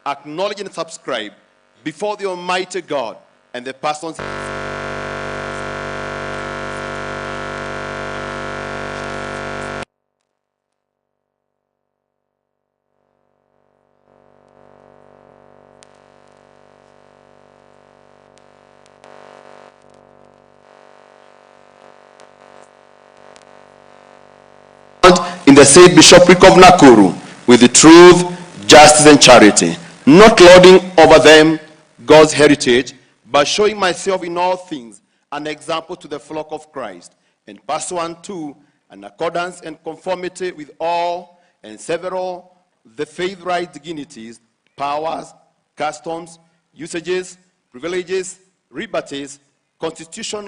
acknowledge and subscribe before the Almighty God and the persons in the said bishopric of Nakuru with the truth, justice, and charity, not lording over them God's heritage, but showing myself in all things an example to the flock of Christ, and pursuant to an accordance and conformity with all and several the faith right dignities, powers, customs, usages, privileges, liberties, constitution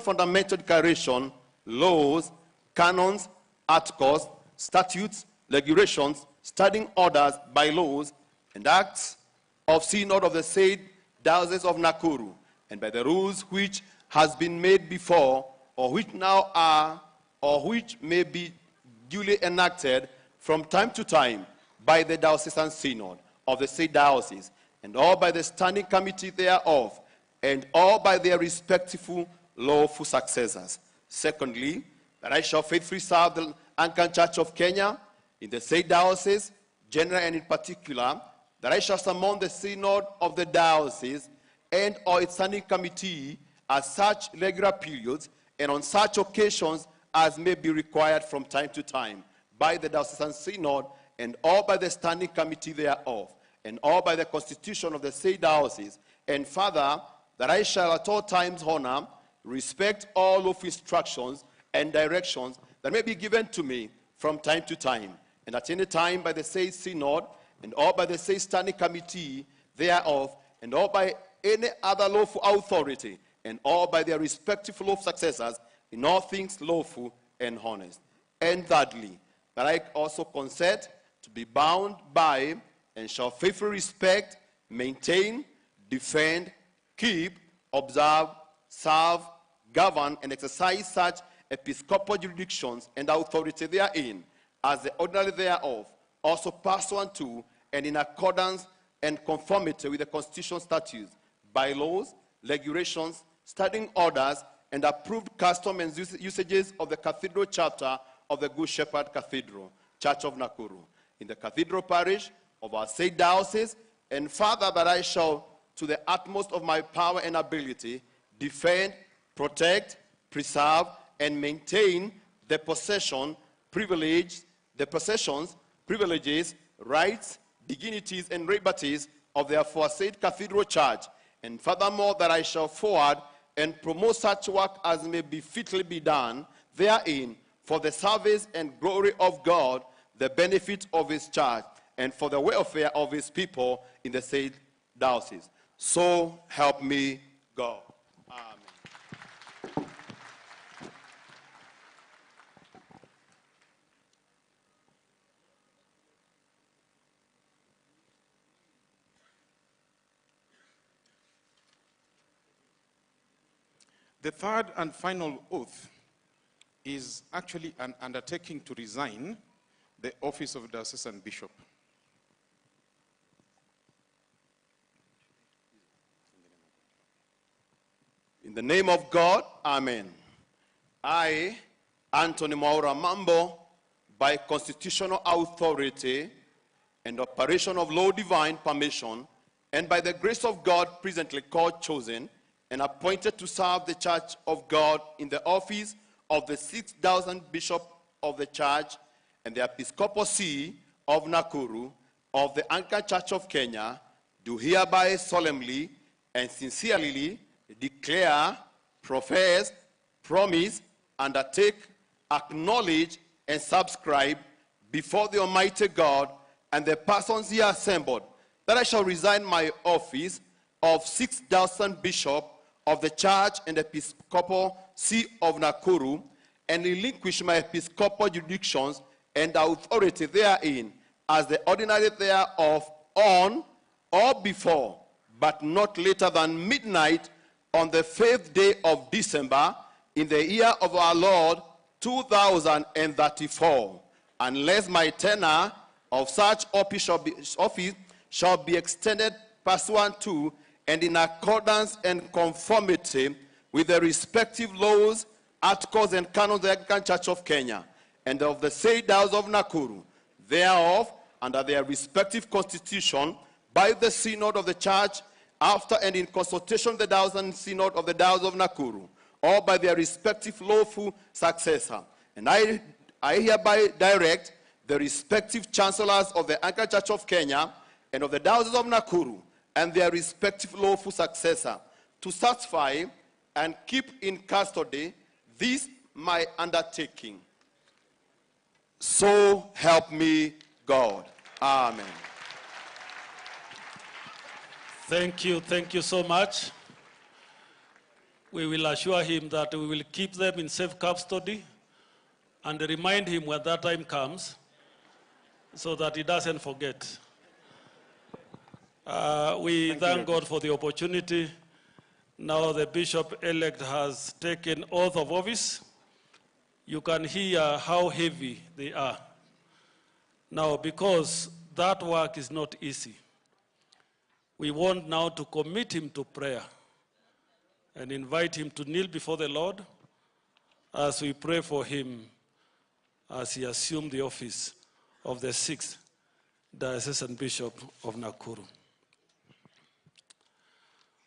fundamental declaration, laws, canons, articles, statutes, regulations, standing orders, bylaws, and acts of synod of the said diocese of Nakuru, and by the rules which has been made before, or which now are, or which may be duly enacted from time to time by the diocesan synod of the said diocese, and all by the standing committee thereof, and all by their respective lawful successors. Secondly, that I shall faithfully serve the Anglican Church of Kenya in the said diocese, general and in particular, that I shall summon the synod of the diocese and or its standing committee at such regular periods and on such occasions as may be required from time to time by the diocesan synod and all by the standing committee thereof, and all by the constitution of the said diocese, and further, that I shall at all times honor, respect all of instructions and directions that may be given to me from time to time, and at any time by the said synod, and all by the said standing committee thereof, and all by any other lawful authority, and all by their respective lawful successors, in all things lawful and honest. And thirdly, that I also consent to be bound by and shall faithfully respect, maintain, defend, keep, observe, serve, govern, and exercise such episcopal jurisdictions and authority therein, as the ordinary thereof, also pursuant to and in accordance and conformity with the constitutional statutes, bylaws, regulations, standing orders, and approved customs and usages of the cathedral chapter of the Good Shepherd Cathedral, Church of Nakuru, in the cathedral parish of our said diocese, and further that I shall, to the utmost of my power and ability, defend, protect, preserve, and maintain the possessions, privileges, rights, dignities, and liberties of the aforesaid cathedral church, and furthermore that I shall forward and promote such work as may be fitly be done therein for the service and glory of God, the benefit of his church, and for the welfare of his people in the said diocese. So help me God. Amen. The third and final oath is actually an undertaking to resign the office of diocesan bishop. In the name of God, amen. I, Anthony Mwaura Mambo, by constitutional authority and operation of law divine permission, and by the grace of God presently called, chosen, and appointed to serve the Church of God in the office of the 6,000 Bishop of the Church and the Episcopal See of Nakuru of the Anglican Church of Kenya, do hereby solemnly and sincerely declare, profess, promise, undertake, acknowledge, and subscribe before the Almighty God and the persons here assembled, that I shall resign my office of 6,000 Bishop of the Church and Episcopal See of Nakuru, and relinquish my episcopal jurisdictions and authority therein, as the ordinary thereof, on or before, but not later than midnight on the 5th day of December, in the year of our Lord 2034, unless my tenure of such office shall be extended pursuant to and in accordance and conformity with the respective laws, articles, and canons of the Anglican Church of Kenya and of the said Diocese of Nakuru, thereof, under their respective constitution, by the Synod of the Church, after and in consultation with the Diocesan Synod of the Diocese of Nakuru, or by their respective lawful successor. And I hereby direct the respective chancellors of the Anglican Church of Kenya and of the Diocese of Nakuru and their respective lawful successor to satisfy and keep in custody this my undertaking. So help me God. Amen. Thank you so much. We will assure him that we will keep them in safe custody and remind him when that time comes so that he doesn't forget. We thank God for the opportunity. Now the bishop-elect has taken oath of office. You can hear how heavy they are. Now, because that work is not easy, we want now to commit him to prayer and invite him to kneel before the Lord as we pray for him as he assumed the office of the 6th Diocesan Bishop of Nakuru.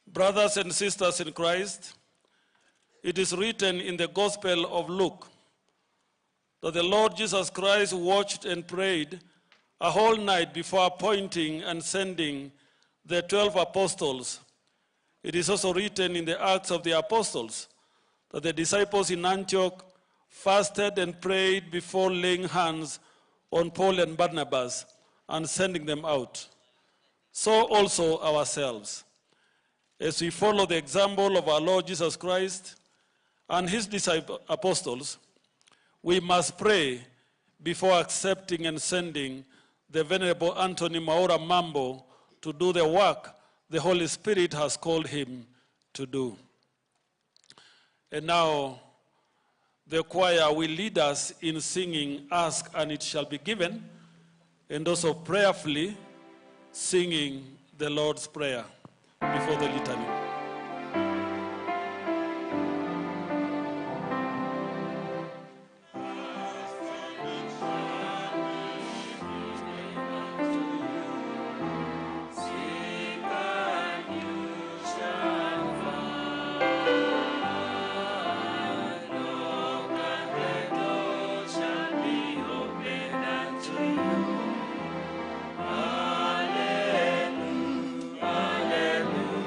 Brothers and sisters in Christ, it is written in the Gospel of Luke that the Lord Jesus Christ watched and prayed a whole night before appointing and sending the 12 apostles. It is also written in the Acts of the Apostles that the disciples in Antioch fasted and prayed before laying hands on Paul and Barnabas and sending them out. So also ourselves, as we follow the example of our Lord Jesus Christ and his apostles, we must pray before accepting and sending the Venerable Anthony Maura Mambo to do the work the Holy Spirit has called him to do. And now, the choir will lead us in singing "Ask and It Shall Be Given," and also prayerfully singing the Lord's Prayer before the litany. Hallelujah, hallelujah.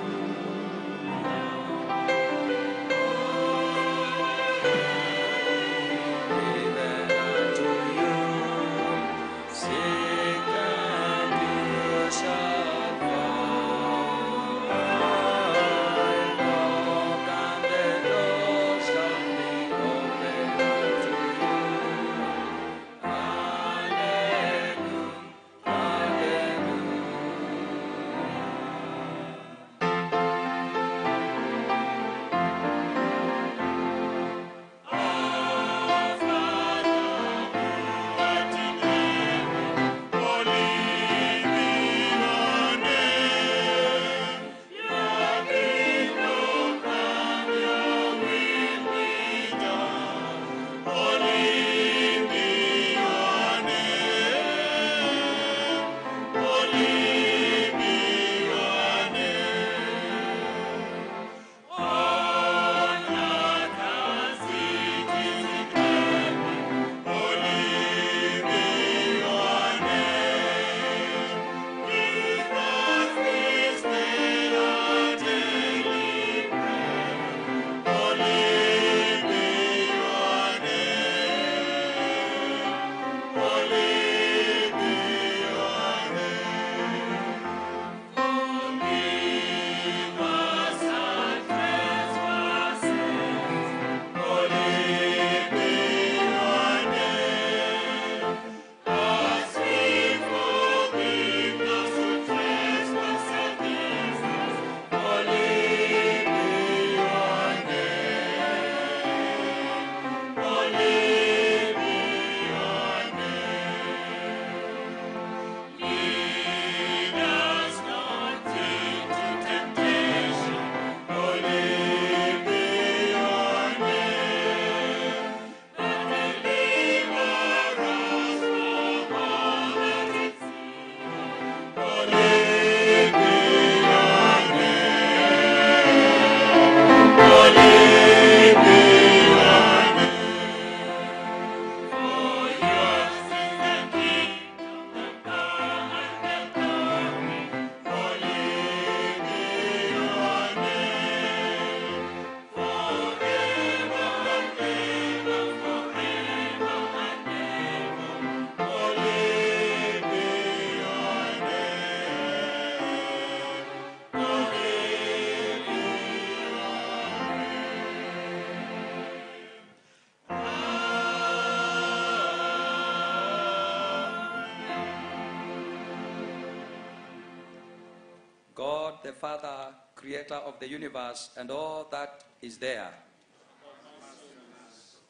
God the Father, creator of the universe and all that is there.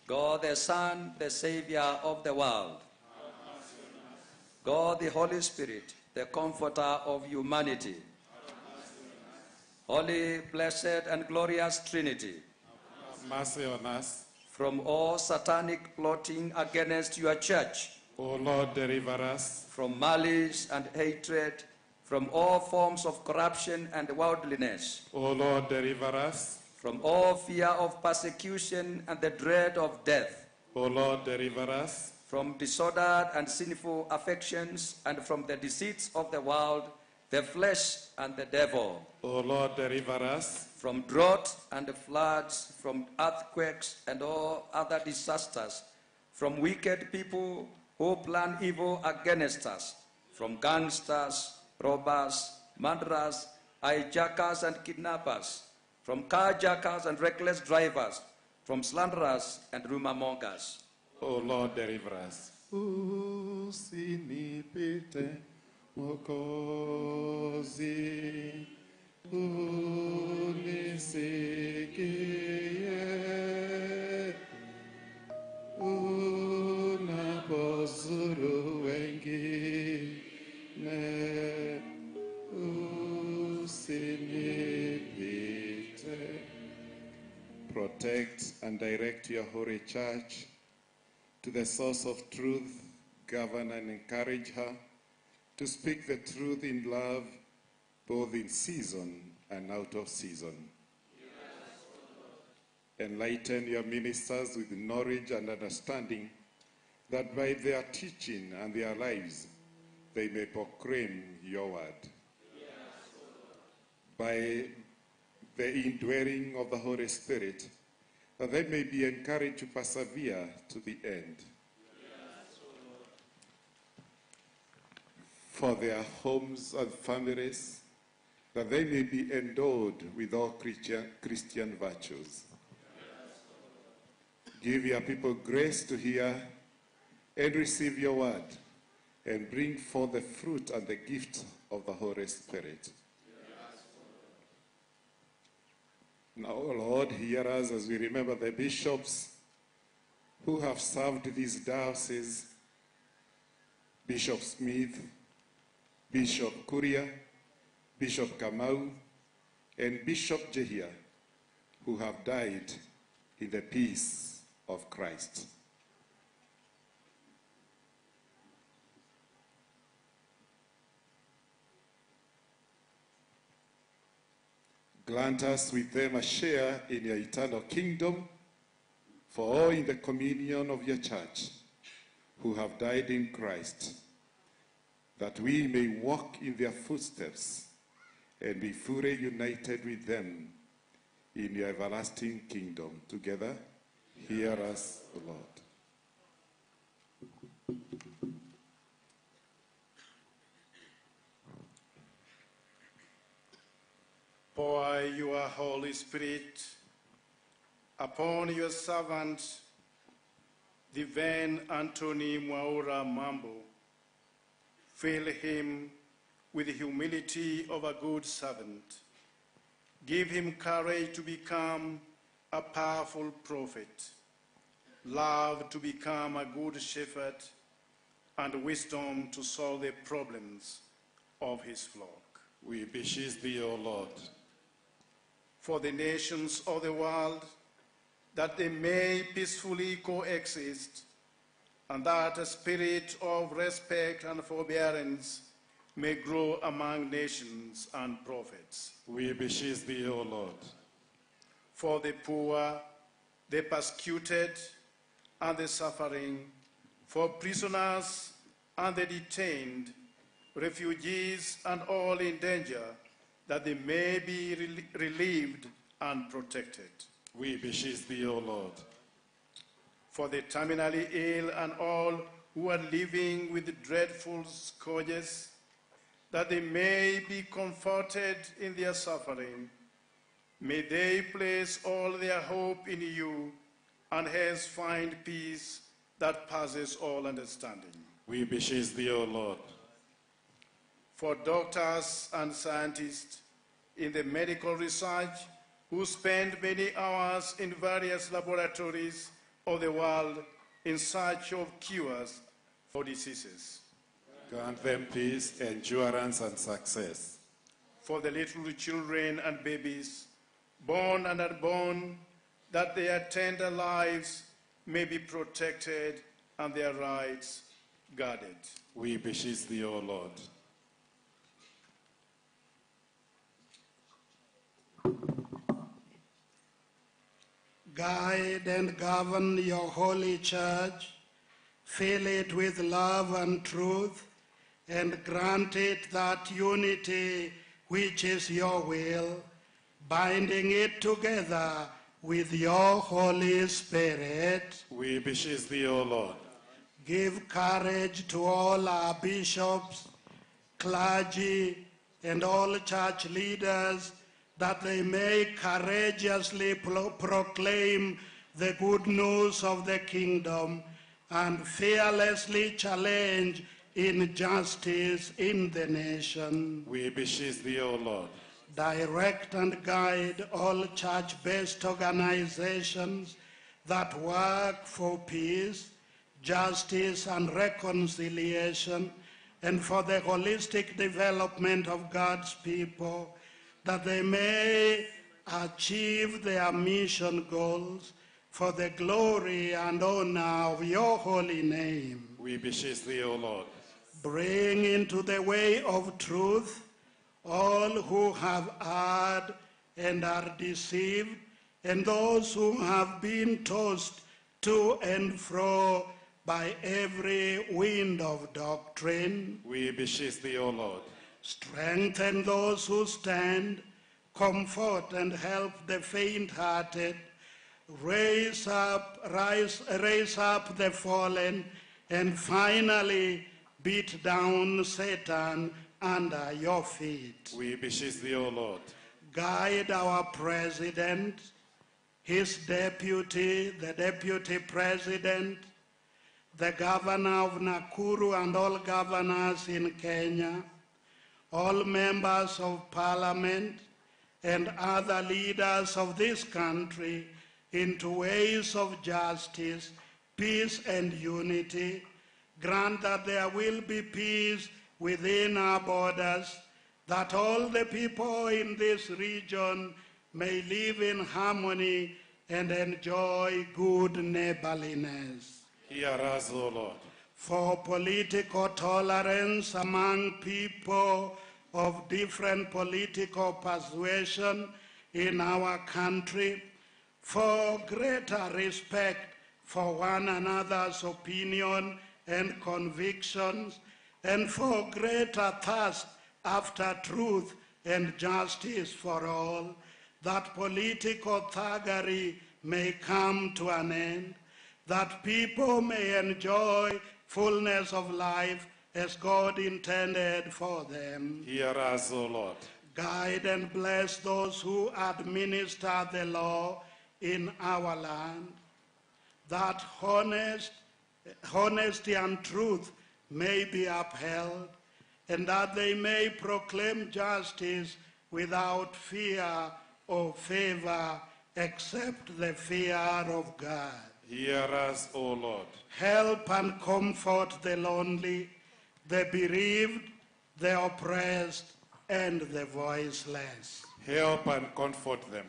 God the Son, the Savior of the world. God the Holy Spirit, the comforter of humanity. Holy, blessed, and glorious Trinity, Have mercy on us. from all satanic plotting against your church, O Lord, deliver us. from malice and hatred, from all forms of corruption and worldliness, O Lord, deliver us. from all fear of persecution and the dread of death, O Lord, deliver us. from disordered and sinful affections, and from the deceits of the world, the flesh, and the devil, O Lord, deliver us. from drought and floods, from earthquakes and all other disasters, from wicked people who plan evil against us, from gangsters, robbers, murderers, hijackers and kidnappers, from carjackers and reckless drivers, from slanderers and rumor mongers. O Lord, deliver us. Usinipite Mwokozi, unisikie unapozuru wengine, usinipite. Protect and direct your holy church to the source of truth, govern and encourage her to speak the truth in love, both in season and out of season. Enlighten your ministers with knowledge and understanding, that by their teaching and their lives they may proclaim your word. By the indwelling of the Holy Spirit, that they may be encouraged to persevere to the end. For their homes and families, that they may be endowed with all Christian virtues. Give your people grace to hear and receive your word, and bring forth the fruit and the gift of the Holy Spirit. Now, Lord, hear us as we remember the bishops who have served these dioceses: Bishop Smith, Bishop Kuria, Bishop Kamau, and Bishop Jehia, who have died in the peace of Christ. Grant us with them a share in your eternal kingdom, for all in the communion of your church who have died in Christ, that we may walk in their footsteps and be fully united with them in your everlasting kingdom. Together, hear us, O Lord. Pour your Holy Spirit upon your servant, the Reverend Anthony Mwaura Mambo. Fill him with the humility of a good servant. Give him courage to become a powerful prophet, love to become a good shepherd, and wisdom to solve the problems of his flock. We beseech thee, O Lord. For the nations of the world, that they may peacefully coexist, and that a spirit of respect and forbearance may grow among nations and prophets. We beseech thee, O Lord. For the poor, the persecuted, and the suffering, for prisoners and the detained, refugees and all in danger, that they may be relieved and protected. We beseech thee, O Lord. For the terminally ill and all who are living with dreadful scourges, that they may be comforted in their suffering. May they place all their hope in you, and hence find peace that passes all understanding. We beseech thee, O Lord. for doctors and scientists in the medical research who spend many hours in various laboratories of the world in search of cures for diseases. Grant them peace, endurance, and success. For the little children and babies, born and unborn, that their tender lives may be protected and their rights guarded. We beseech thee, O Lord. Guide and govern your holy church, fill it with love and truth, and grant it that unity which is your will, binding it together with your Holy Spirit. We beseech thee, O Lord. Give courage to all our bishops, clergy, and all church leaders, that they may courageously proclaim the good news of the kingdom and fearlessly challenge injustice in the nation. We beseech thee, O Lord. Direct and guide all church-based organizations that work for peace, justice, and reconciliation, and for the holistic development of God's people, that they may achieve their mission goals for the glory and honor of your holy name. We beseech thee, O Lord. Bring into the way of truth all who have erred and are deceived, and those who have been tossed to and fro by every wind of doctrine. We beseech thee, O Lord. Strengthen those who stand, comfort and help the faint-hearted, raise up the fallen, and finally beat down Satan under your feet. We beseech thee, O Lord. Guide our president, his deputy, the deputy president, the governor of Nakuru and all governors in Kenya, all members of parliament, and other leaders of this country into ways of justice, peace, and unity. Grant that there will be peace within our borders, that all the people in this region may live in harmony and enjoy good neighborliness. Hear us, O Lord. For political tolerance among people of different political persuasion in our country, for greater respect for one another's opinion and convictions, and for greater thirst after truth and justice for all, that political thuggery may come to an end, that people may enjoy fullness of life as God intended for them. Hear us, O Lord. Guide and bless those who administer the law in our land, that honesty and truth may be upheld, and that they may proclaim justice without fear or favor, except the fear of God. Hear us, O Lord. Help and comfort the lonely, the bereaved, the oppressed, and the voiceless. Help and comfort them.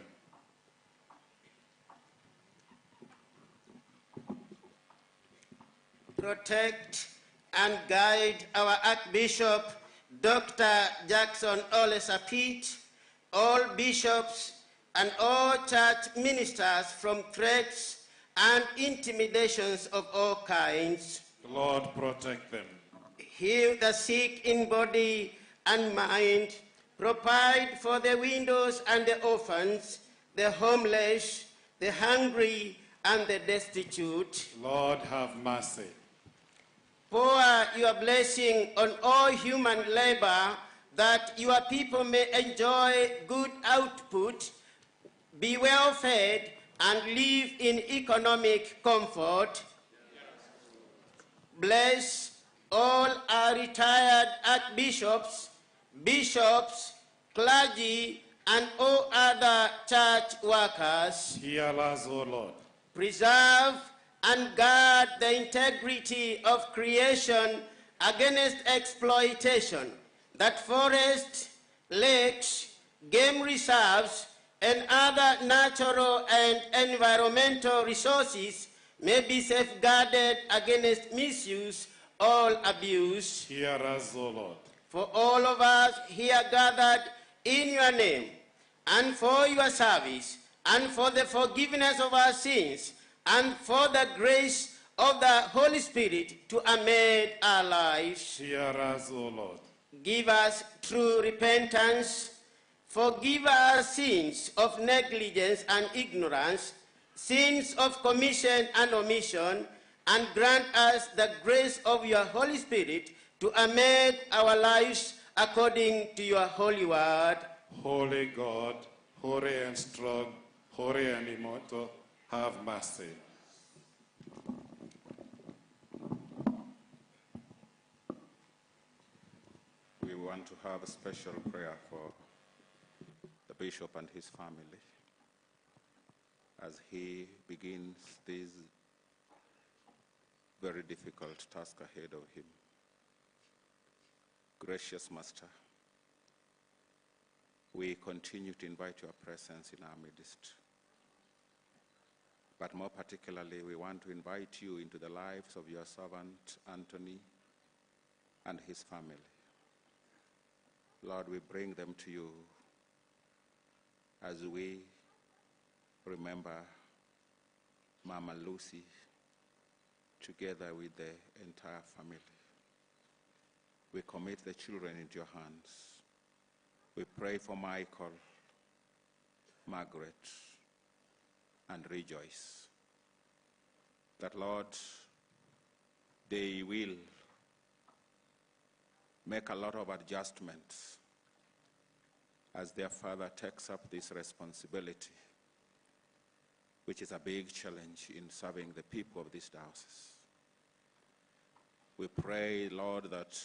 Protect and guide our Archbishop, Dr. Jackson Ole Sapit, all bishops, and all church ministers from threats and intimidations of all kinds. Lord, protect them. Heal the sick in body and mind. Provide for the widows and the orphans, the homeless, the hungry, and the destitute. Lord, have mercy. Pour your blessing on all human labor, that your people may enjoy good output, be well fed, and live in economic comfort. Bless all our retired archbishops, bishops, clergy, and all other church workers. Hear us, O Lord. Preserve and guard the integrity of creation against exploitation, that forests, lakes, game reserves, and other natural and environmental resources may be safeguarded against misuse or abuse. Hear us, O Lord. For all of us here gathered in your name, and for your service, and for the forgiveness of our sins, and for the grace of the Holy Spirit to amend our lives. Hear us, O Lord. Give us true repentance. Forgive our sins of negligence and ignorance, sins of commission and omission, and grant us the grace of your Holy Spirit to amend our lives according to your holy word. Holy God, holy and strong, holy and immortal, have mercy. We want to have a special prayer for the bishop and his family as he begins this very difficult task ahead of him. Gracious Master, we continue to invite your presence in our midst. But more particularly, we want to invite you into the lives of your servant Anthony and his family. Lord, we bring them to you as we remember Mama Lucy together with the entire family. We commit the children into your hands. We pray for Michael, Margaret, and Rejoice, that, Lord, they will make a lot of adjustments as their father takes up this responsibility, which is a big challenge in serving the people of this diocese. We pray, Lord, that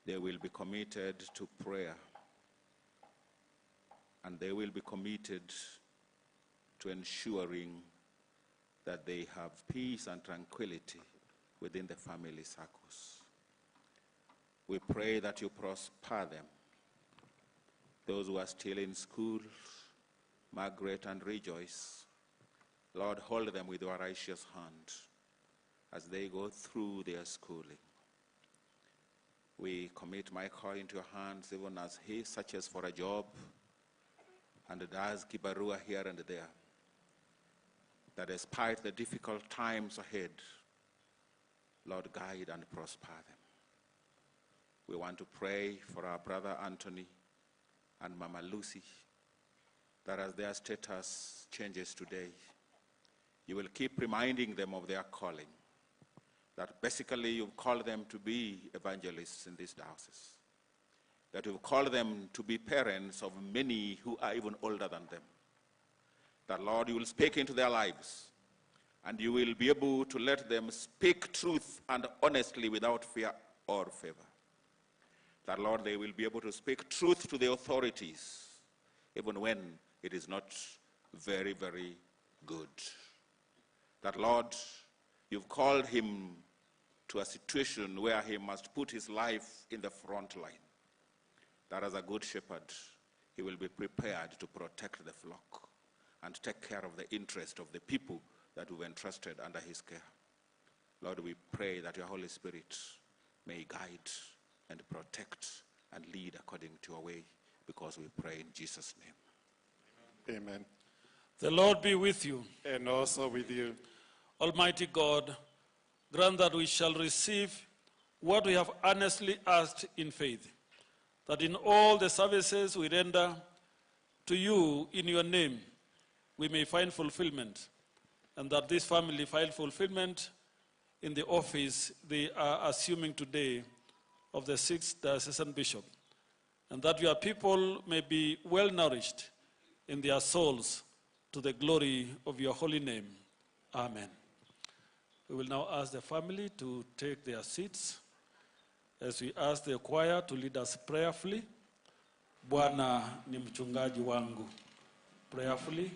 they will be committed to prayer, and they will be committed to ensuring that they have peace and tranquility within the family circles. We pray that you prosper them. Those who are still in school, Margaret and Rejoice, Lord, hold them with your righteous hand as they go through their schooling. We commit Michael into your hands even as he searches for a job and does kibarua here and there, that despite the difficult times ahead, Lord, guide and prosper them. We want to pray for our brother Anthony and Mama Lucy, that as their status changes today, you will keep reminding them of their calling, that basically you've called them to be evangelists in this diocese, that you've called them to be parents of many who are even older than them, that, Lord, you will speak into their lives, and you will be able to let them speak truth and honestly without fear or favor. That, Lord, they will be able to speak truth to the authorities, even when it is not very, very good. That, Lord, you've called him to a situation where he must put his life in the front line. That as a good shepherd, he will be prepared to protect the flock and take care of the interest of the people that we've entrusted under his care. Lord, we pray that your Holy Spirit may guide and protect and lead according to your way, because we pray in Jesus' name. Amen. The Lord be with you. And also with you. Almighty God, grant that we shall receive what we have earnestly asked in faith, that in all the services we render to you in your name, we may find fulfillment, and that this family find fulfillment in the office they are assuming today of the 6th diocesan bishop, and that your people may be well nourished in their souls to the glory of your holy name. Amen. We will now ask the family to take their seats as we ask the choir to lead us prayerfully. Bwana ni mchungaji wangu. Prayerfully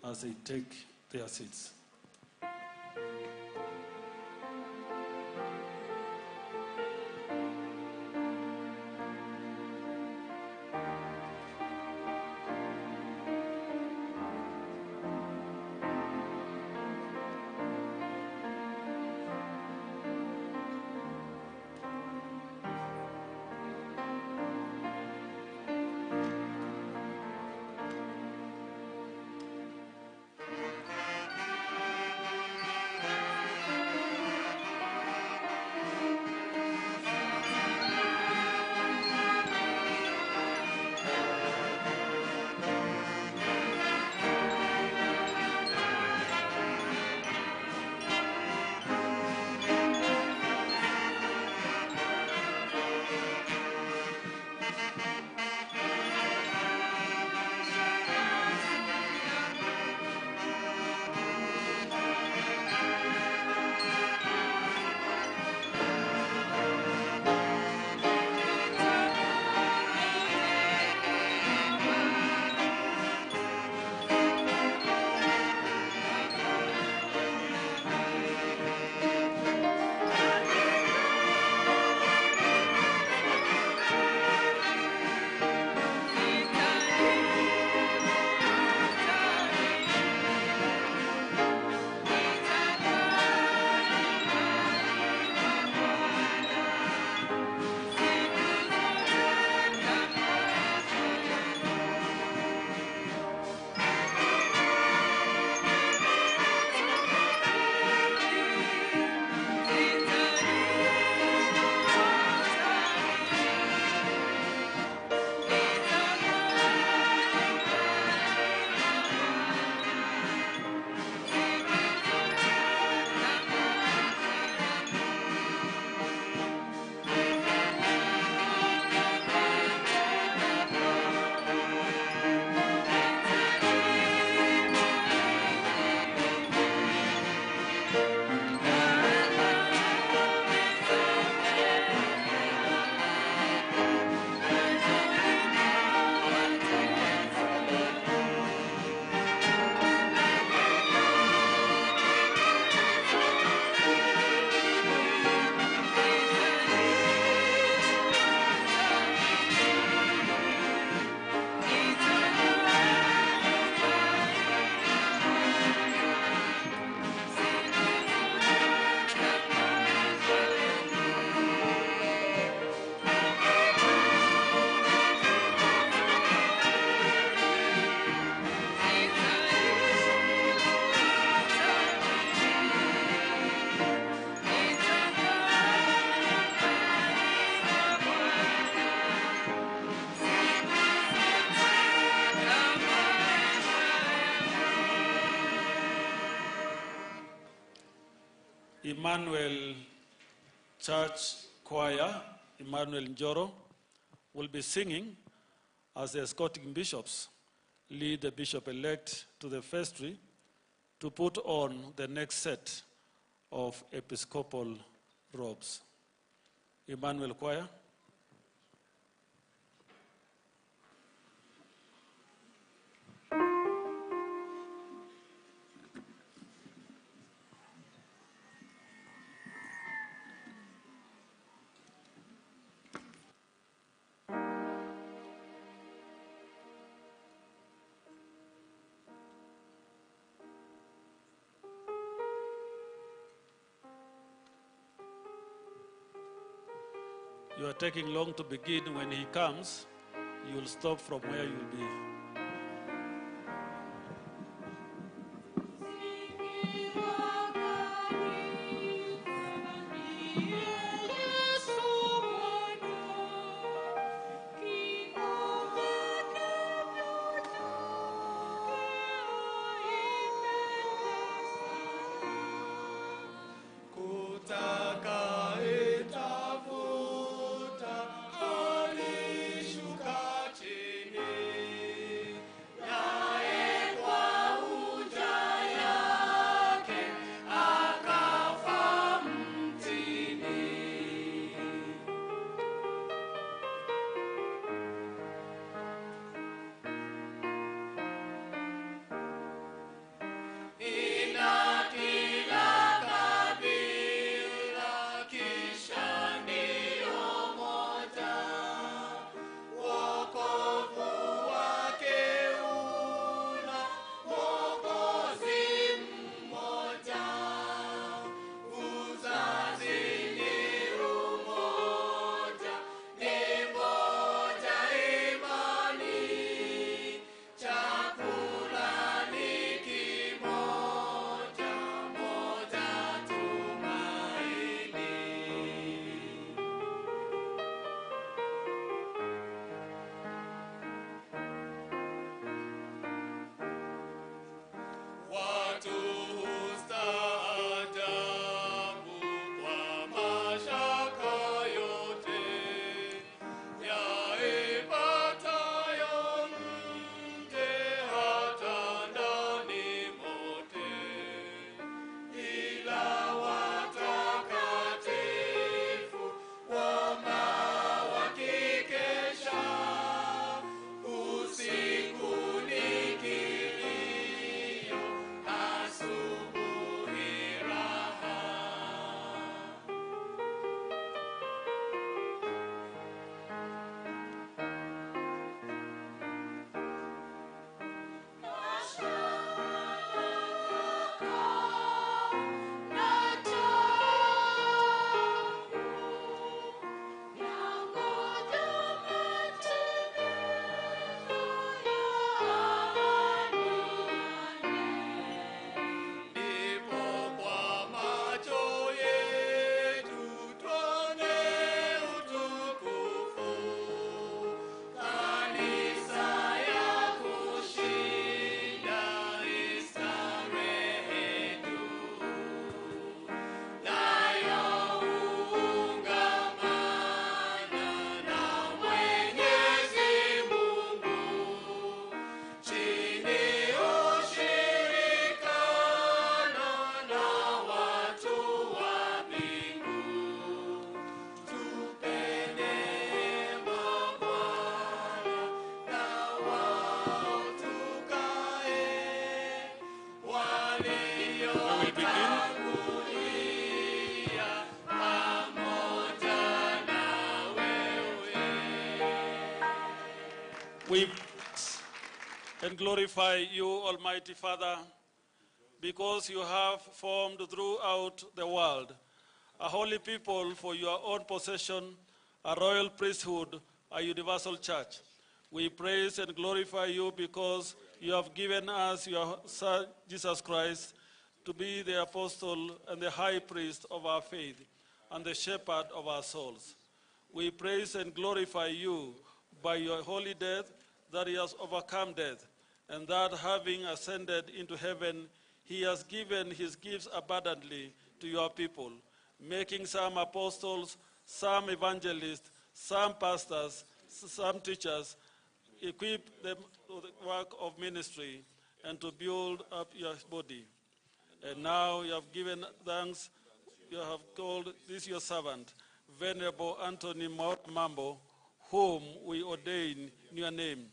as they take their seats. Emmanuel Church Choir, Emmanuel Njoro, will be singing as the escorting bishops lead the bishop-elect to the vestry to put on the next set of episcopal robes. Emmanuel Choir. You are taking long to begin. When he comes, you will stop from where you will be. Alishuka chini. We praise and glorify you, Almighty Father, because you have formed throughout the world a holy people for your own possession, a royal priesthood, a universal church. We praise and glorify you because you have given us your Son, Jesus Christ, to be the apostle and the high priest of our faith and the shepherd of our souls. We praise and glorify you by your holy death, that he has overcome death, and that having ascended into heaven, he has given his gifts abundantly to your people, making some apostles, some evangelists, some pastors, some teachers, equip them to the work of ministry and to build up your body. And now you have given thanks, you have called this your servant, Venerable Anthony Mambo, whom we ordain in your name,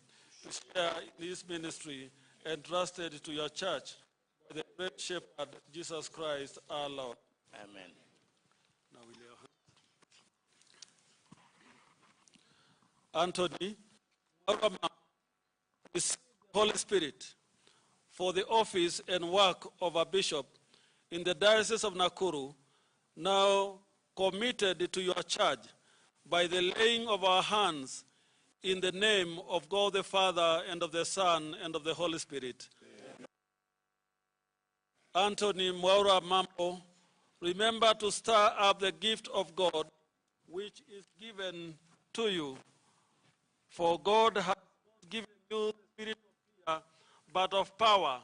to share in this ministry entrusted to your church by the great shepherd, Jesus Christ our Lord. Amen. Now we lay our hands. Anthony, receive the Holy Spirit for the office and work of a bishop in the Diocese of Nakuru, now committed to your charge by the laying of our hands in the name of God the Father and of the Son and of the Holy Spirit. Amen. Anthony Mwaura Mambo, remember to stir up the gift of God which is given to you. For God has given you the spirit of fear, but of power,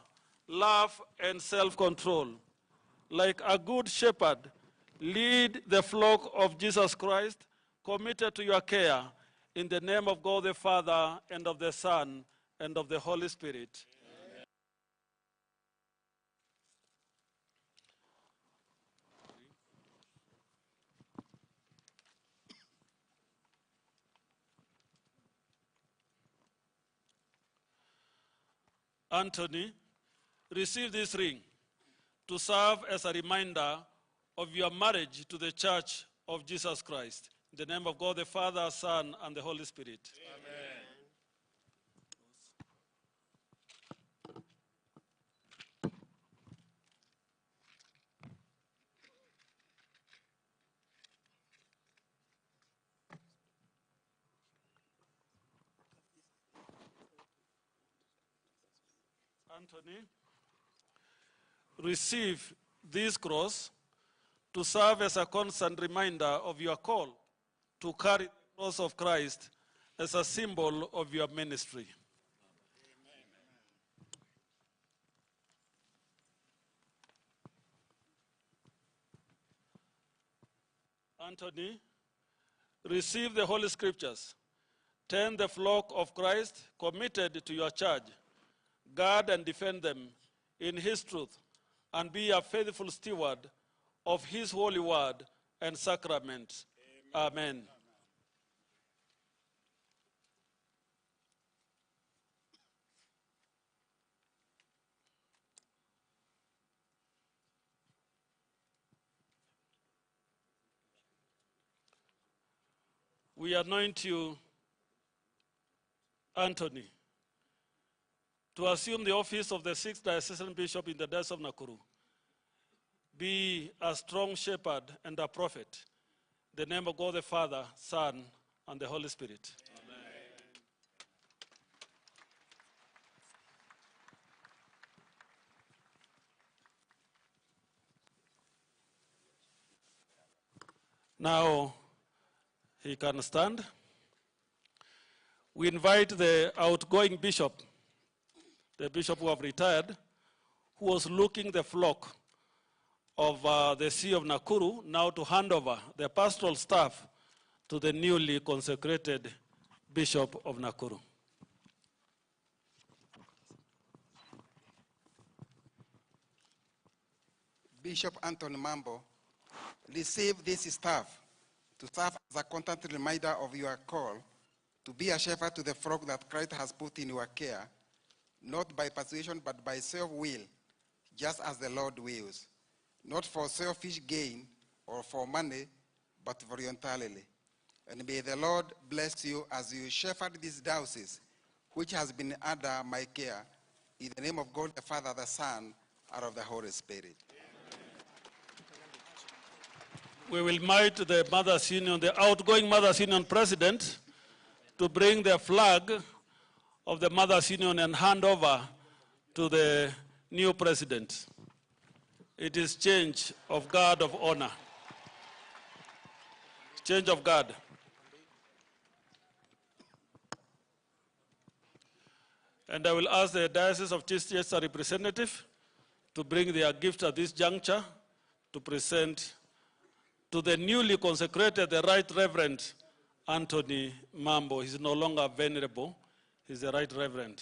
love, and self-control. Like a good shepherd, lead the flock of Jesus Christ, committed to your care, in the name of God the Father, and of the Son, and of the Holy Spirit. Amen. Anthony, receive this ring to serve as a reminder of your marriage to the Church of Jesus Christ. In the name of God the Father, Son, and the Holy Spirit. Amen. Anthony, receive this cross to serve as a constant reminder of your call to carry the cross of Christ as a symbol of your ministry. Anthony, receive the Holy Scriptures. Tend the flock of Christ committed to your charge. Guard and defend them in his truth, and be a faithful steward of his holy word and sacrament. Amen. Amen. We anoint you, Anthony, to assume the office of the 6th Diocesan Bishop in the Diocese of Nakuru. Be a strong shepherd and a prophet. In the name of God the Father, Son, and the Holy Spirit. Amen. Now, he can stand. We invite the outgoing bishop, the bishop who have retired, who was looking the flock of the See of Nakuru, now to hand over the pastoral staff to the newly consecrated Bishop of Nakuru. Bishop Anthony Mambo, receive this staff to serve as a constant reminder of your call to be a shepherd to the flock that Christ has put in your care, not by persuasion but by self-will, just as the Lord wills, not for selfish gain or for money, but voluntarily. And may the Lord bless you as you shepherd this diocese which has been under my care, in the name of God the Father, the Son, and of the Holy Spirit. We will invite the Mothers Union, the outgoing Mothers Union president, to bring the flag of the Mothers Union and hand over to the new president. It is change of guard of honor. Change of guard. And I will ask the Diocese of Chichester representative to bring their gift at this juncture to present to the newly consecrated, the Right Reverend Anthony Mambo. He's no longer venerable, he's the Right Reverend.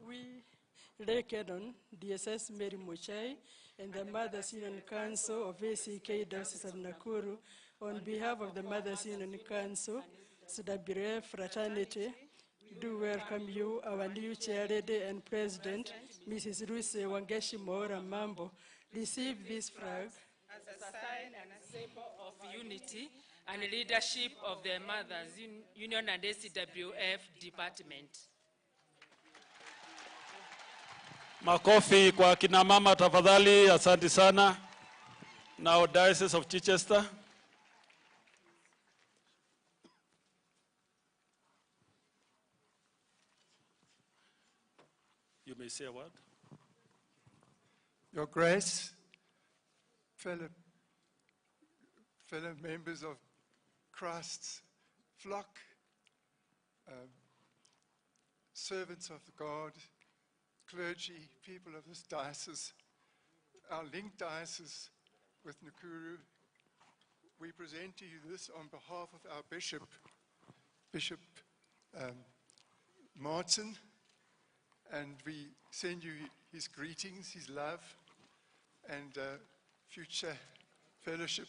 We, Lekedon, DSS Mary Muchai, and the Mothers Union Council of ACK Diocese of Nakuru, on behalf of the Mothers Union Council, Sudabire Fraternity, do welcome you, our new chair lady and president, Mrs. Lucy Wangeshi Moora Mambo. Receive this flag as a sign and a symbol of unity and leadership of the Mothers Union and ACWF department. Makofi kwa kina mama tafadhali, asante sana. Now Diocese of Chichester. You may say a word. Your Grace, fellow members of Christ's flock, servants of God, clergy, people of this diocese, our linked diocese with Nakuru, we present to you this on behalf of our Bishop, Bishop Martin, and we send you his greetings, his love, and future fellowship.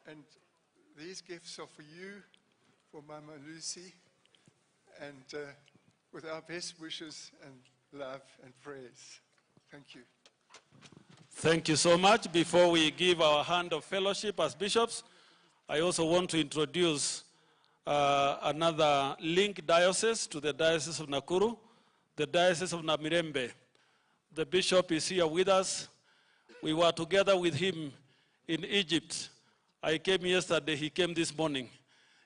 And these gifts are for you, for Mama Lucy, and with our best wishes and love and praise. Thank you. Thank you so much. Before we give our hand of fellowship as bishops, I also want to introduce another link diocese to the Diocese of Nakuru, the Diocese of Namirembe. The bishop is here with us. We were together with him in Egypt. I came yesterday, he came this morning.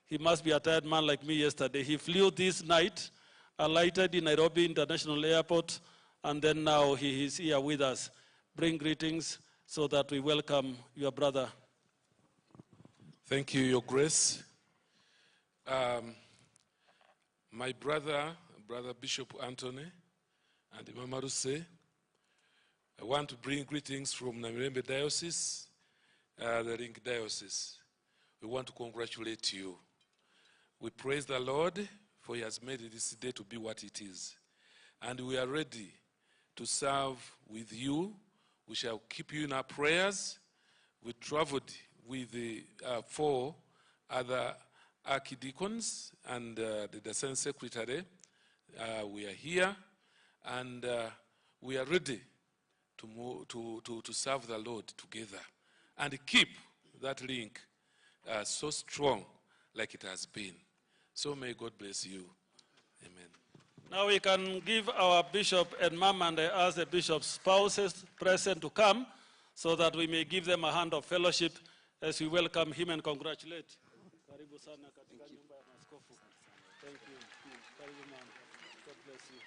He must be a tired man like me yesterday. He flew this night, alighted in Nairobi International Airport, and then now he is here with us. Bring greetings so that we welcome your brother. Thank you, Your Grace. My brother Bishop Anthony and Mama Lucy, I want to bring greetings from Namirembe Diocese, the Link Diocese. We want to congratulate you. We praise the Lord for he has made this day to be what it is. And we are ready to serve with you. We shall keep you in our prayers. We traveled with the 4 other archdeacons and the Diocese Secretary. We are here and we are ready to serve the Lord together and keep that link so strong like it has been. So may God bless you. Amen. Now we can give our bishop and mom, and I ask the bishop's spouses present to come so that we may give them a hand of fellowship as we welcome him and congratulate. Karibu sana katika nyumba ya maaskofu. Thank you. Karibu ma'am. God bless you.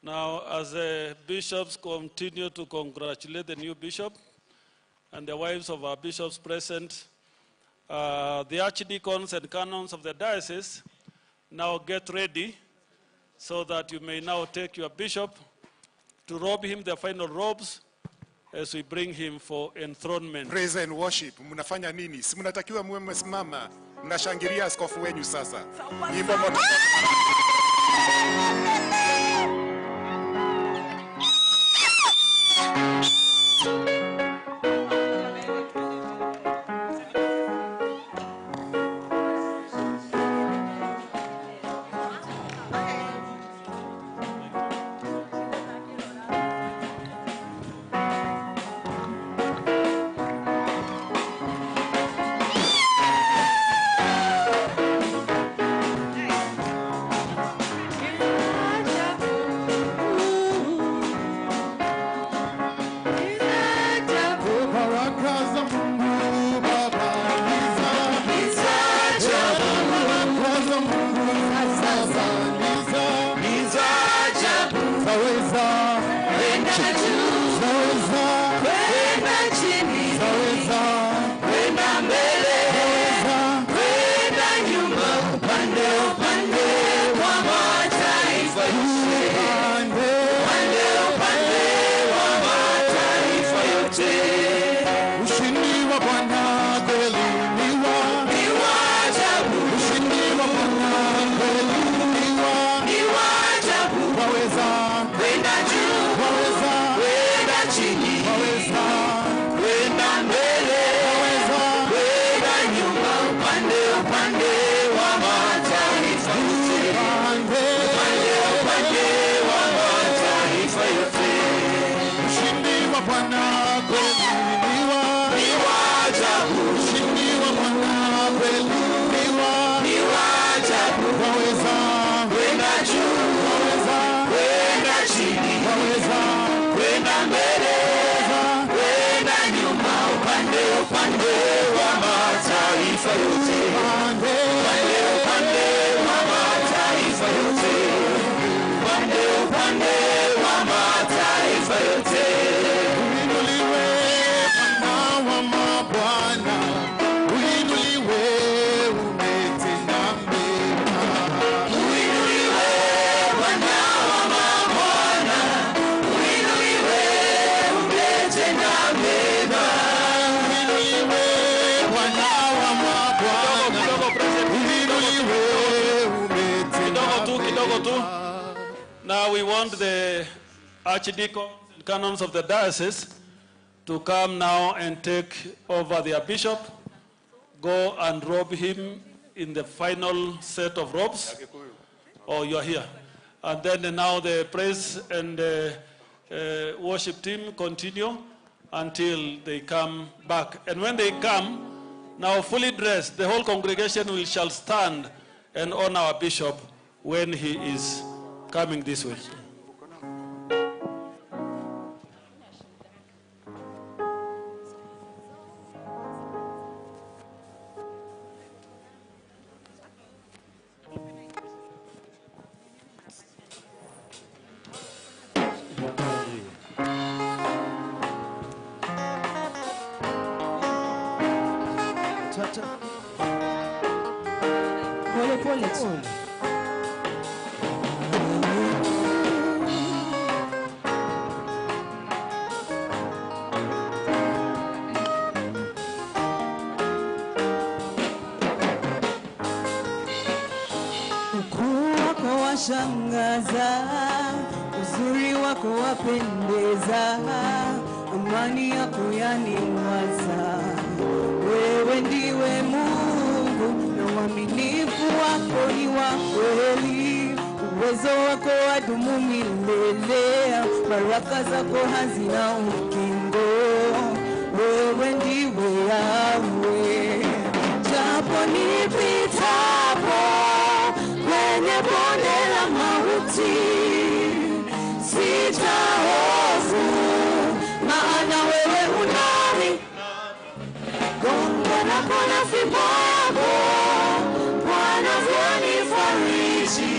Now, as the bishops continue to congratulate the new bishop and the wives of our bishops present, the archdeacons and canons of the diocese now get ready so that you may now take your bishop to robe him the final robes as we bring him for enthronement. Praise and worship. Mnafanya nini? Si mnatakiwa muwe mmesimama. Mnashangilia askofu wenyu sasa. Nyimbo moto. Now we want the archdeacons and canons of the diocese to come now and take over their bishop, go and robe him in the final set of robes. Oh, you are here. And then now the praise and worship team continue until they come back. And when they come, now fully dressed, the whole congregation shall stand and honor our bishop when he is coming this way. Shangaza, uzuri wako wapendeza, amani yako yaniwaza. Wewe ndiwe Mungu na uaminifu wako ni wa kweli. Uwezo wako wadumu milele, baraka zako hazina ukingo. Wewe ndiwe Yahweh, japo nipitapo kwenye bonde la mauti, sitahofu, maana wewe unami. Gongo lako na fimbo yako, Bwana vyanifariji.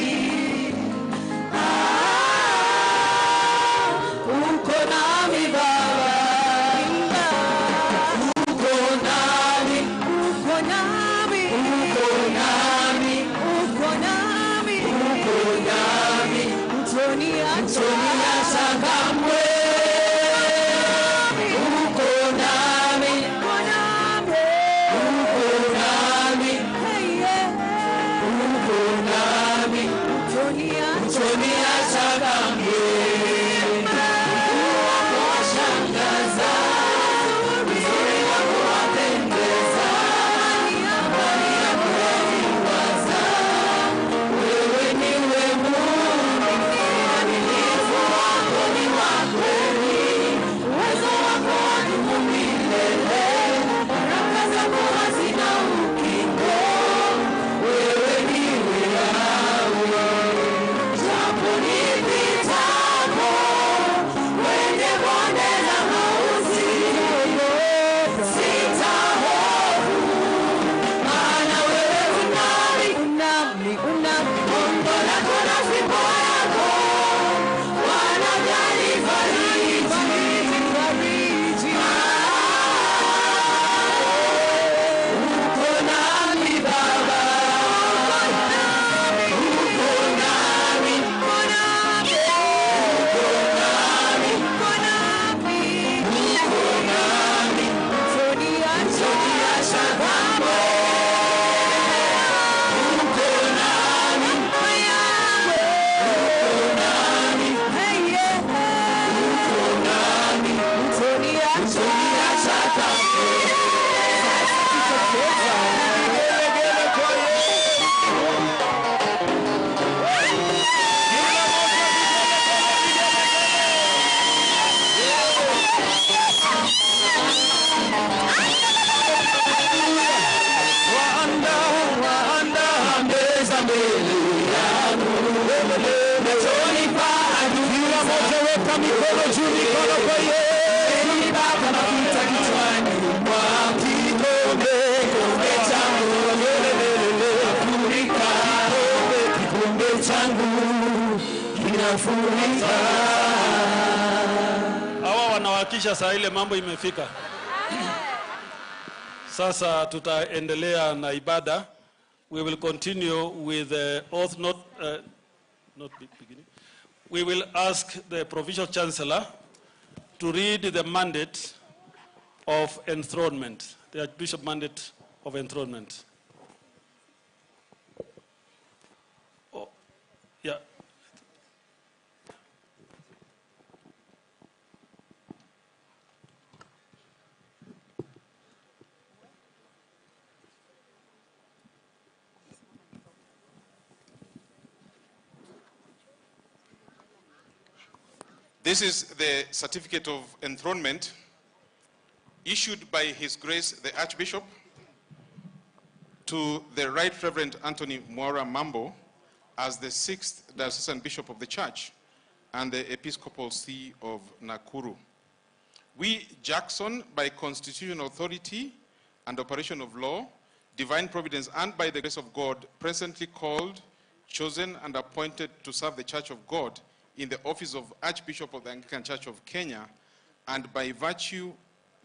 Uko nami Baba. mikono juu, mikono kwa Yesu. Baba nakuita kichwani mwa kikombe, kikombe changu. Furika, kikombe changu kinafurika. Hawa wanawakisha saa ile mambo imefika. Sasa tutaendelea na ibada. We will continue with the oath not beginning. We will ask the Provincial Chancellor to read the mandate of enthronement, the Archbishop mandate of enthronement. Oh, yeah. This is the certificate of enthronement issued by His Grace the Archbishop to the Right Reverend Anthony Mwaura Mambo as the 6th Diocesan Bishop of the Church and the Episcopal See of Nakuru. We, Jackson, by constitutional authority and operation of law, divine providence, and by the grace of God, presently called, chosen, and appointed to serve the Church of God in the office of Archbishop of the Anglican Church of Kenya, and by virtue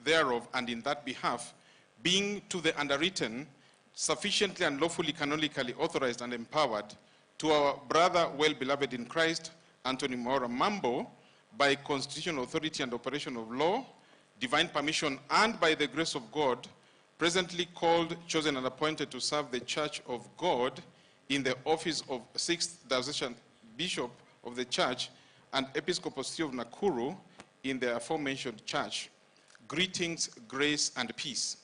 thereof and in that behalf, being to the underwritten sufficiently and lawfully canonically authorized and empowered, to our brother well-beloved in Christ, Anthony Mwaura Mambo, by constitutional authority and operation of law, divine permission, and by the grace of God, presently called, chosen, and appointed to serve the Church of God in the office of 6th Diocesan Bishop of the Church and Episcopal See of Nakuru in the aforementioned church. Greetings, grace, and peace.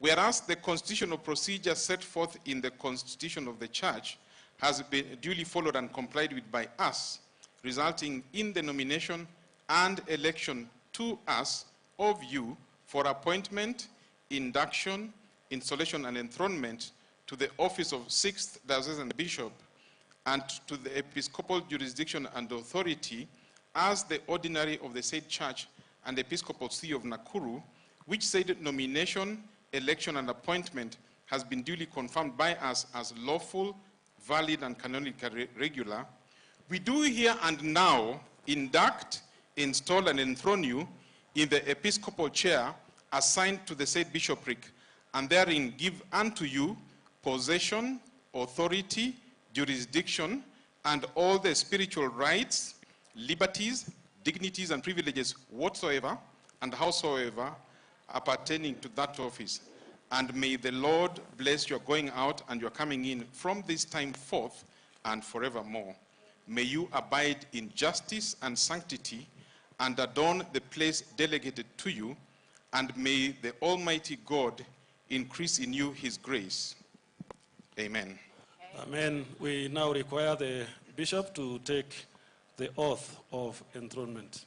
Whereas the constitutional procedure set forth in the Constitution of the Church has been duly followed and complied with by us, resulting in the nomination and election to us of you for appointment, induction, installation, and enthronement to the office of 6th Diocesan Bishop and to the episcopal jurisdiction and authority as the ordinary of the said church and Episcopal See of Nakuru, which said nomination, election, and appointment has been duly confirmed by us as lawful, valid, and canonically regular, we do here and now induct, install, and enthrone you in the episcopal chair assigned to the said bishopric, and therein give unto you possession, authority, jurisdiction, and all the spiritual rights, liberties, dignities, and privileges whatsoever and howsoever appertaining to that office. And may the Lord bless your going out and your coming in from this time forth and forevermore. May you abide in justice and sanctity and adorn the place delegated to you, and may the Almighty God increase in you His grace. Amen. Amen. We now require the bishop to take the oath of enthronement.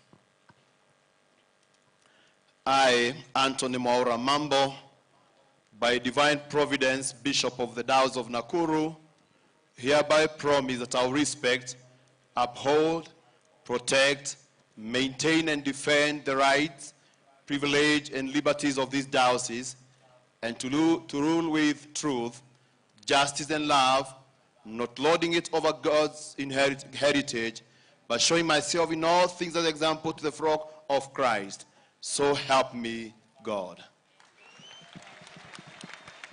I, Anthony Mwaura Mambo, by divine providence, Bishop of the Diocese of Nakuru, hereby promise that I will respect, uphold, protect, maintain, and defend the rights, privilege, and liberties of this diocese, and to rule with truth, justice, and love, not lording it over God's heritage, but showing myself in all things as an example to the flock of Christ. So help me, God.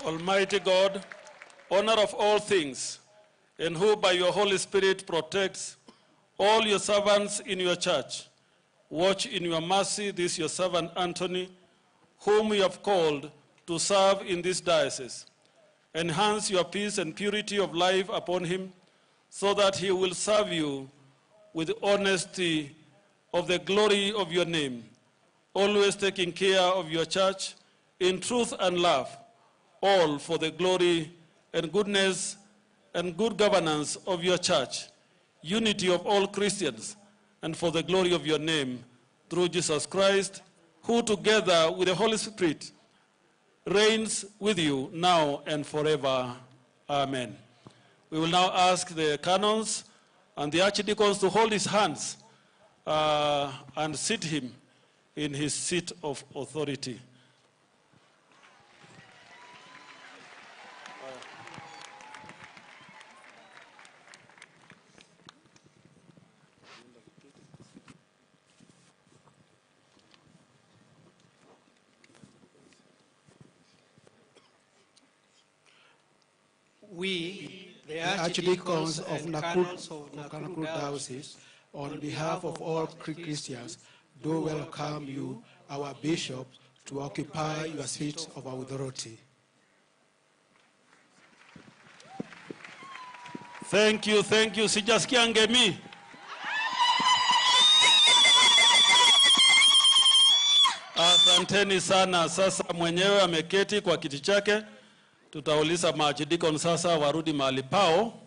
Almighty God, honor of all things, and who by your Holy Spirit protects all your servants in your church, watch in your mercy this your servant Anthony, whom you have called to serve in this diocese. Enhance your peace and purity of life upon him, so that he will serve you with honesty of the glory of your name, always taking care of your church in truth and love, all for the glory and goodness and good governance of your church, unity of all Christians, and for the glory of your name, through Jesus Christ, who together with the Holy Spirit reigns with you now and forever. Amen. We will now ask the canons and the archdeacons to hold his hands and seat him in his seat of authority. We, the Archdeacons of Nakuru Diocese, on behalf of all Christians, do welcome you, our Bishop, to occupy your seat of authority. Thank you, thank you. Sijasikia ngemi. Asanteni sana. Sasa mwenyewe ameketi kwa kiti chake. Tutauliza maarchdeacon sasa warudi mahali pao.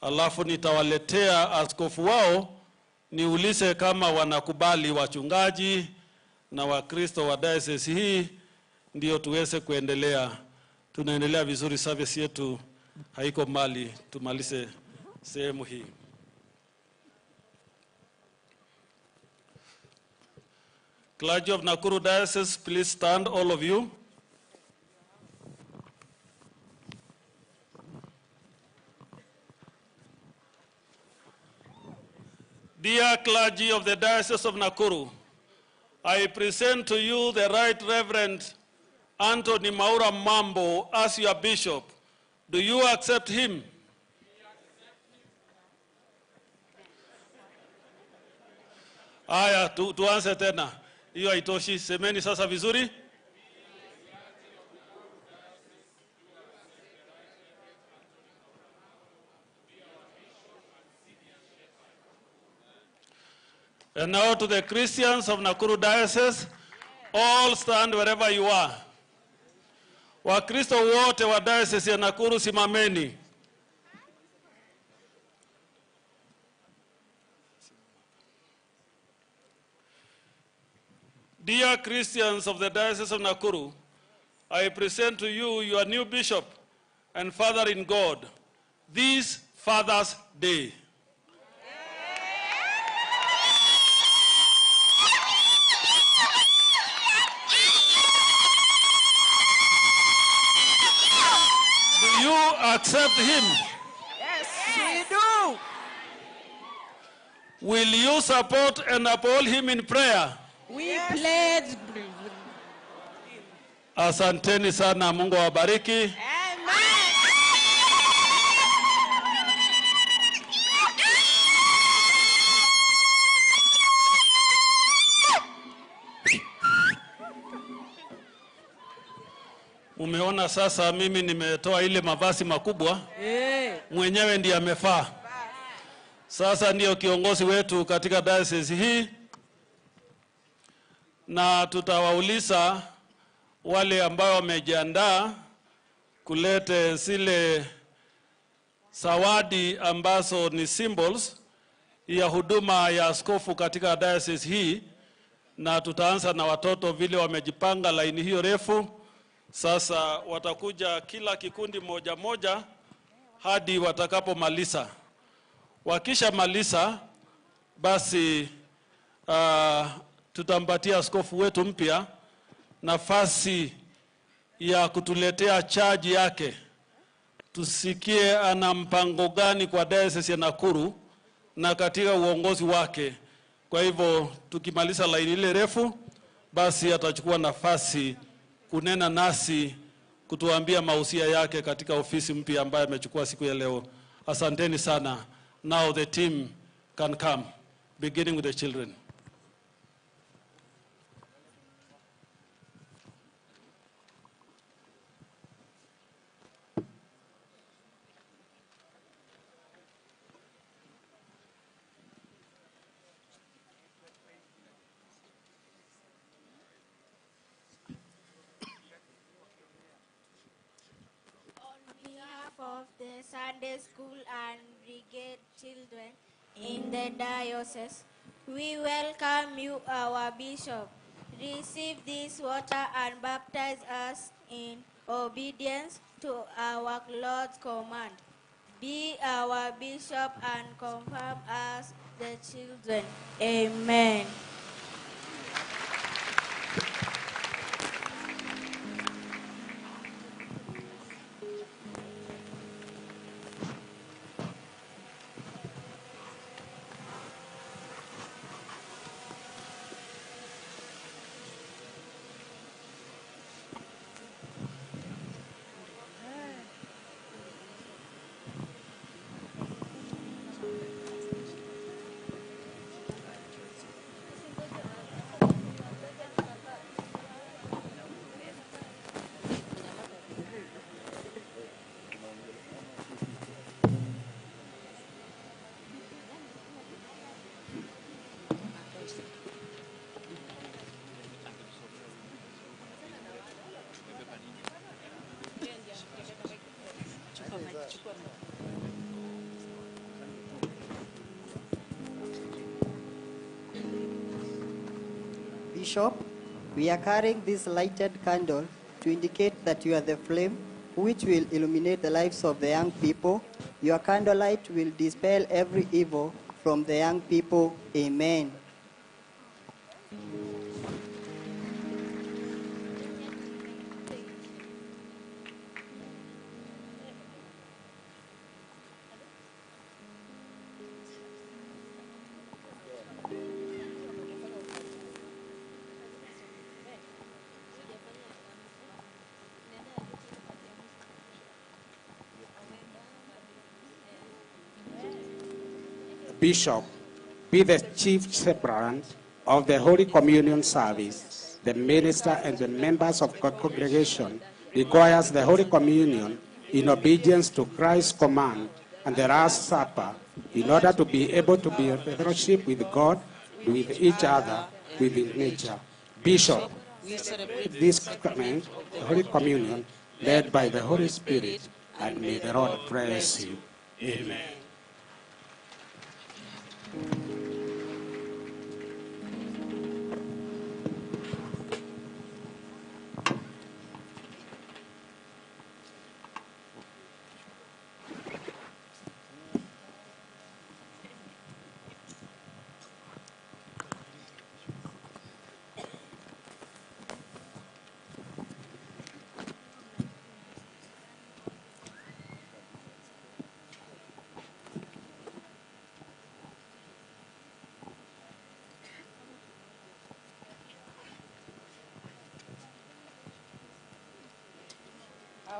Alafu nitawaletea askofu wao niulize kama wanakubali wachungaji na Wakristo wa diocese hii ndio tuweze kuendelea. Tunaendelea vizuri, service yetu haiko mali, tumalize sehemu hii. Clergy of Nakuru Diocese, please stand, all of you. Dear clergy of the Diocese of Nakuru, I present to you the Right Reverend Anthony Mwaura Mambo as your bishop. Do you accept him? Aya, tuanze tena. Hiyo haitoshi, semeni sasa vizuri. And now to the Christians of Nakuru Diocese, all stand wherever you are. Wakristo wote wa Diocese ya Nakuru simameni. Dear Christians of the Diocese of Nakuru, I present to you your new bishop and father in God, this Father's Day. Do you accept him? Yes, we do. Will you support and uphold him in prayer? We pledge. Asanteni sana, Mungu awabariki. Umeona sasa mimi nimetoa ile mavazi makubwa. Mwenyewe ndiye amefaa. Sasa ndio kiongozi wetu katika diocese hii. Na tutawauliza wale ambao wamejiandaa kulete zile zawadi ambazo ni symbols ya huduma ya askofu katika diocese hii. Na tutaanza na watoto vile wamejipanga laini hiyo refu. Sasa watakuja kila kikundi moja moja hadi watakapomaliza. Wakisha maliza basi tutampatia askofu wetu mpya nafasi ya kutuletea charge yake. Tusikie ana mpango gani kwa diocese ya Nakuru na katika uongozi wake. Kwa hivyo tukimaliza laini ile refu basi atachukua nafasi kunena nasi kutuambia mahusia yake katika ofisi mpya ambayo amechukua siku ya leo. Asanteni sana. Now the team can come, beginning with the children. Of the Sunday school and brigade children in the diocese, we welcome you, our bishop. Receive this water and baptize us in obedience to our Lord's command. Be our bishop and confirm us the children. Amen. Bishop, we are carrying this lighted candle to indicate that you are the flame which will illuminate the lives of the young people. Your candlelight will dispel every evil from the young people. Amen. Bishop, be the chief celebrant of the Holy Communion service. The minister and the members of the congregation requires the Holy Communion in obedience to Christ's command and the Last Supper in order to be able to be in fellowship with God, with each other, with nature. Bishop, we celebrate this sacrament, the Holy Communion, led by the Holy Spirit, and may the Lord bless you. Amen.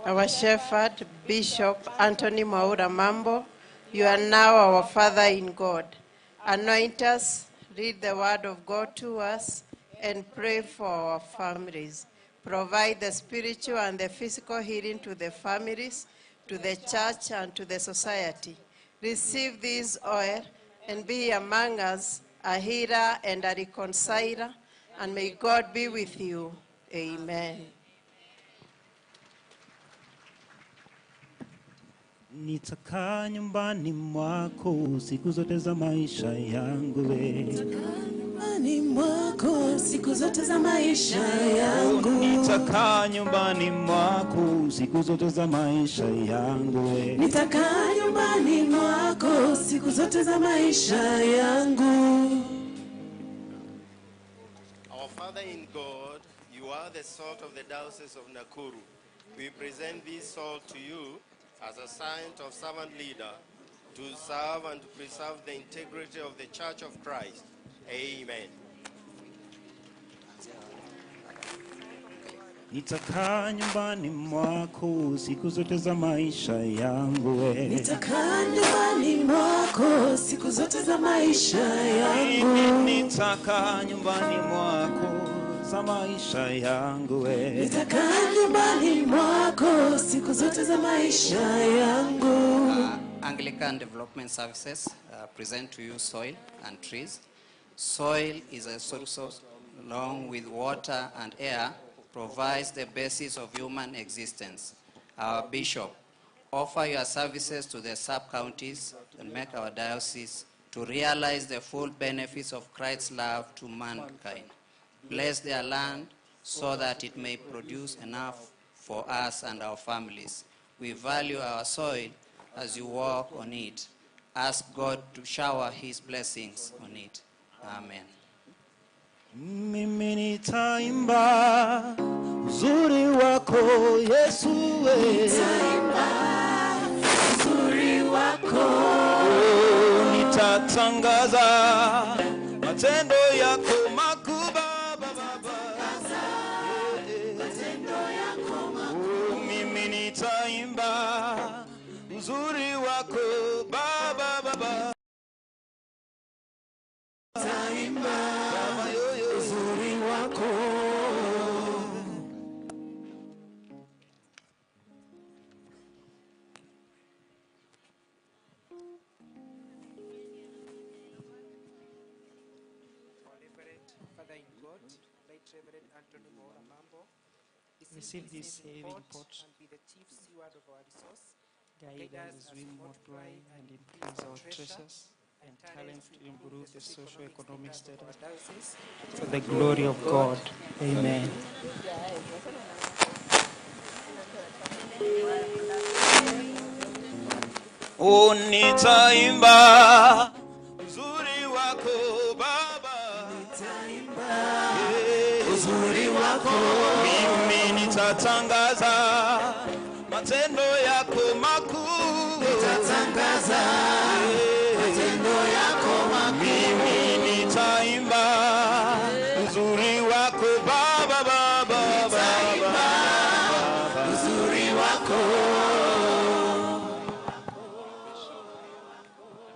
Our shepherd, Bishop Anthony Mwaura Mambo, you are now our Father in God. Anoint us, read the word of God to us, and pray for our families. Provide the spiritual and the physical healing to the families, to the church, and to the society. Receive this oil and be among us a healer and a reconciler, and may God be with you. Amen. Nitakaa nyumbani mwako siku zote za maisha yangu we. Nitakaa nyumbani mwako siku zote za maisha yangu. Nitakaa nyumbani mwako siku zote za maisha yangu we. Nitakaa nyumbani mwako siku zote za maisha yangu. Our Father in God, you are the salt of the Diocese of Nakuru. We present this salt to you as a sign of servant leader to serve and to preserve the integrity of the Church of Christ. Amen. Nitakaa nyumbani mwako siku zote za maisha yangu we. Nitakaa nyumbani mwako siku zote za maisha yangu. Nitakaa nyumbani mwako za maisha yangu we. Nitakaa nyumbani mwako siku zote za maisha yangu. Anglican Development Services present to you soil and trees. Soil is a source, along with water and air, provides the basis of human existence. Our Bishop, offer your services to the sub-counties and make our diocese to realize the full benefits of Christ's love to mankind. Bless their land so that it may produce enough for us and our families. We value our soil as you walk on it. ask God to shower his blessings on it. Amen. Mimi nitaimba uzuri wako Yesu, nitaimba uzuri wako, nitatangaza matendo yako makuu Baba, matendo yako makuu. Mimi nitaimba uzuri wako Baba, nitaimba uzuri wako. Father in God, Right Reverend Anthony Mwaura Mambo, receive this report and be the chief steward of our resource. Guide us as we multiply and increase our treasures and talents to improve the socio-economic status for the glory of God. Amen. Nitaimba uzuri wako Baba, uzuri wako. Mimi nitatangaza matendo yako makuu, nitatangaza matendo yako makuu. Mimi nitaimba uzuri wako Baba, nitaimba uzuri wako.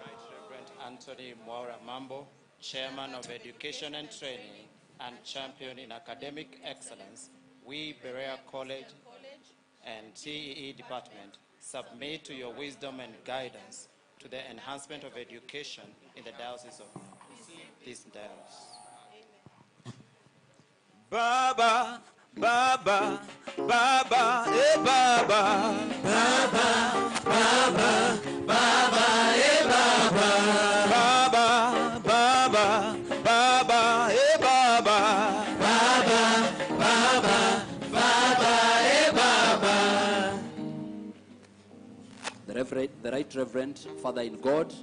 Right Reverend Anthony Mwaura Mambo, Chairman of Education and Training and champion in academic excellence, we, Berea College and TEE Department, submit to your wisdom and guidance to the enhancement of education in the diocese of this diocese. Baba, Baba, Baba, eh Baba, Baba, Baba, Baba, eh Baba, Baba, Baba, Baba, eh Baba, Baba, Baba, Baba, eh Baba. The Right Reverend Father in God,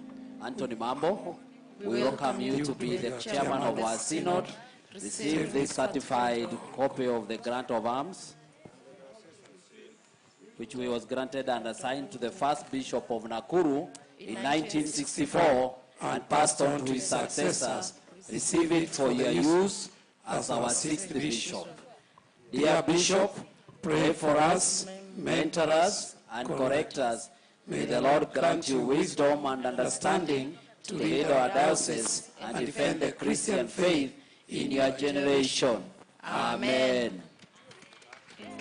Anthony Mambo, we welcome you to be the chairman of our synod. Receive this certified copy of the grant of arms, which was granted and assigned to the first bishop of Nakuru in 1964 and passed on to his successors. Receive it for your use as our sixth bishop. Dear Bishop, pray for us, mentor us, and correct us. May the Lord grant you wisdom and understanding to lead our diocese and defend the Christian faith in your generation. Amen.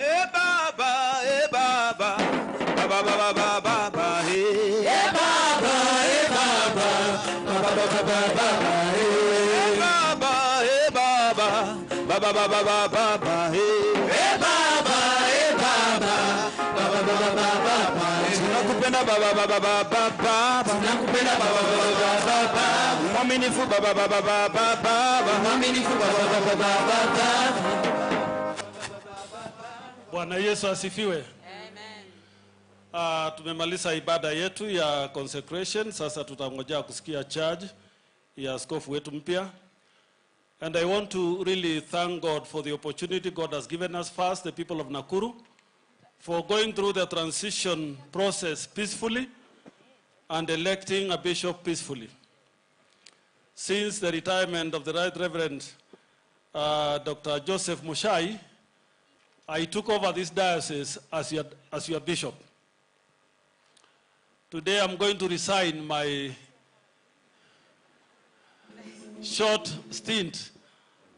eh Baba, eh Baba, Baba, Baba, Baba, Baba, eh Baba, eh Baba, Baba, Baba, Baba, eh Baba, eh Baba, Baba, Baba, Baba, Baba, eh Baba, eh Baba, Baba, Baba, Baba. Tunakupenda Baba, Baba, Baba, Baba, tunakupenda Baba, Baba, Baba, mwaminifu Baba, Baba, Baba, Baba, mwaminifu Baba, Baba, Baba. Bwana Yesu asifiwe. Tumemaliza ibada yetu ya consecration. Sasa tutangojea kusikia charge ya askofu wetu mpya. And I want to really thank God for the opportunity God has given us, first the people of Nakuru, for going through the transition process peacefully and electing a bishop peacefully. Since the retirement of the Right Reverend Dr. Joseph Mushai, I took over this diocese as your bishop. Today I'm going to resign my short stint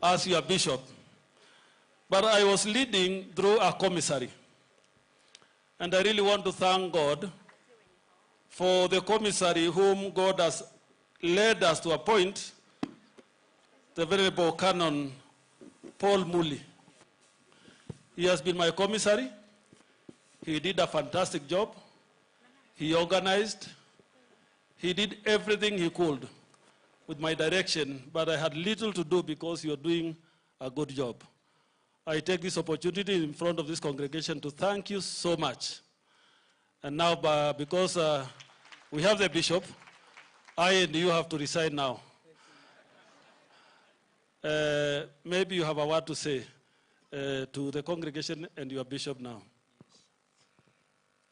as your bishop. But I was leading through a commissary. And I really want to thank God for the commissary whom God has led us to appoint, the Venerable Canon Paul Muli. He has been my commissary. He did a fantastic job. He organized. He did everything he could with my direction, but I had little to do because you're doing a good job. I take this opportunity in front of this congregation to thank you so much. And now, because we have the bishop, I and you have to recite now. Maybe you have a word to say to the congregation and your bishop now.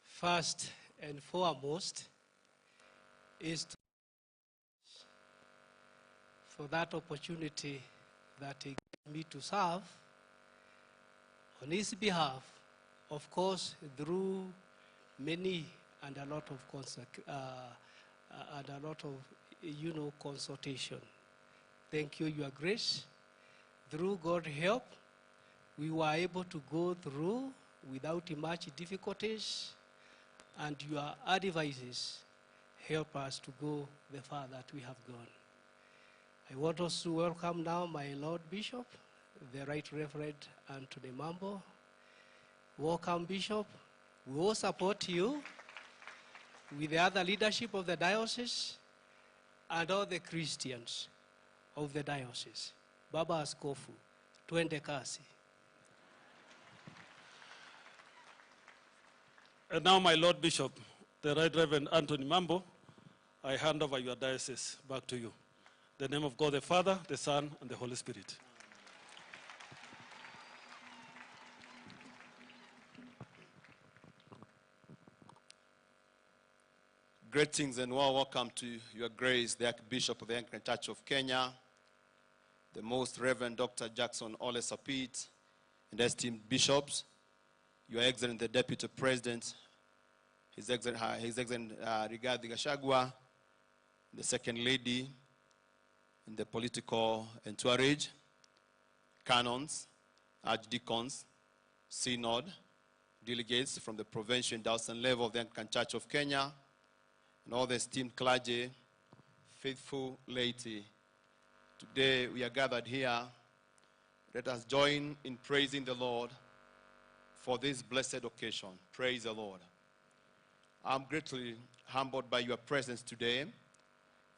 First and foremost is for that opportunity that he gave me to serve on his behalf, of course, through many and a lot of consultation. Thank you, Your Grace. Through God's help, we were able to go through without much difficulties, and your advices help us to go the far that we have gone. I want us to welcome now my Lord Bishop, the Right Reverend Anthony Mambo. Welcome, Bishop. We will support you with the other leadership of the diocese and all the Christians of the diocese. Baba Askofu, twende kasi. And now, my Lord Bishop, the Right Reverend Anthony Mambo, I hand over your diocese back to you. In the name of God the Father, the Son, and the Holy Spirit. Greetings and warm welcome to Your Grace, the Archbishop of the Anglican Church of Kenya, the Most Reverend Dr. Jackson Ole Sapit, and esteemed bishops, Your Excellency the Deputy President, His Excellency Rigathi Gachagua, the Second Lady, and the political entourage, canons, archdeacons, synod, delegates from the provincial and diocesan level of the Anglican Church of Kenya, and all the esteemed clergy, faithful laity. Today we are gathered here. Let us join in praising the Lord for this blessed occasion. Praise the Lord. I'm greatly humbled by your presence today,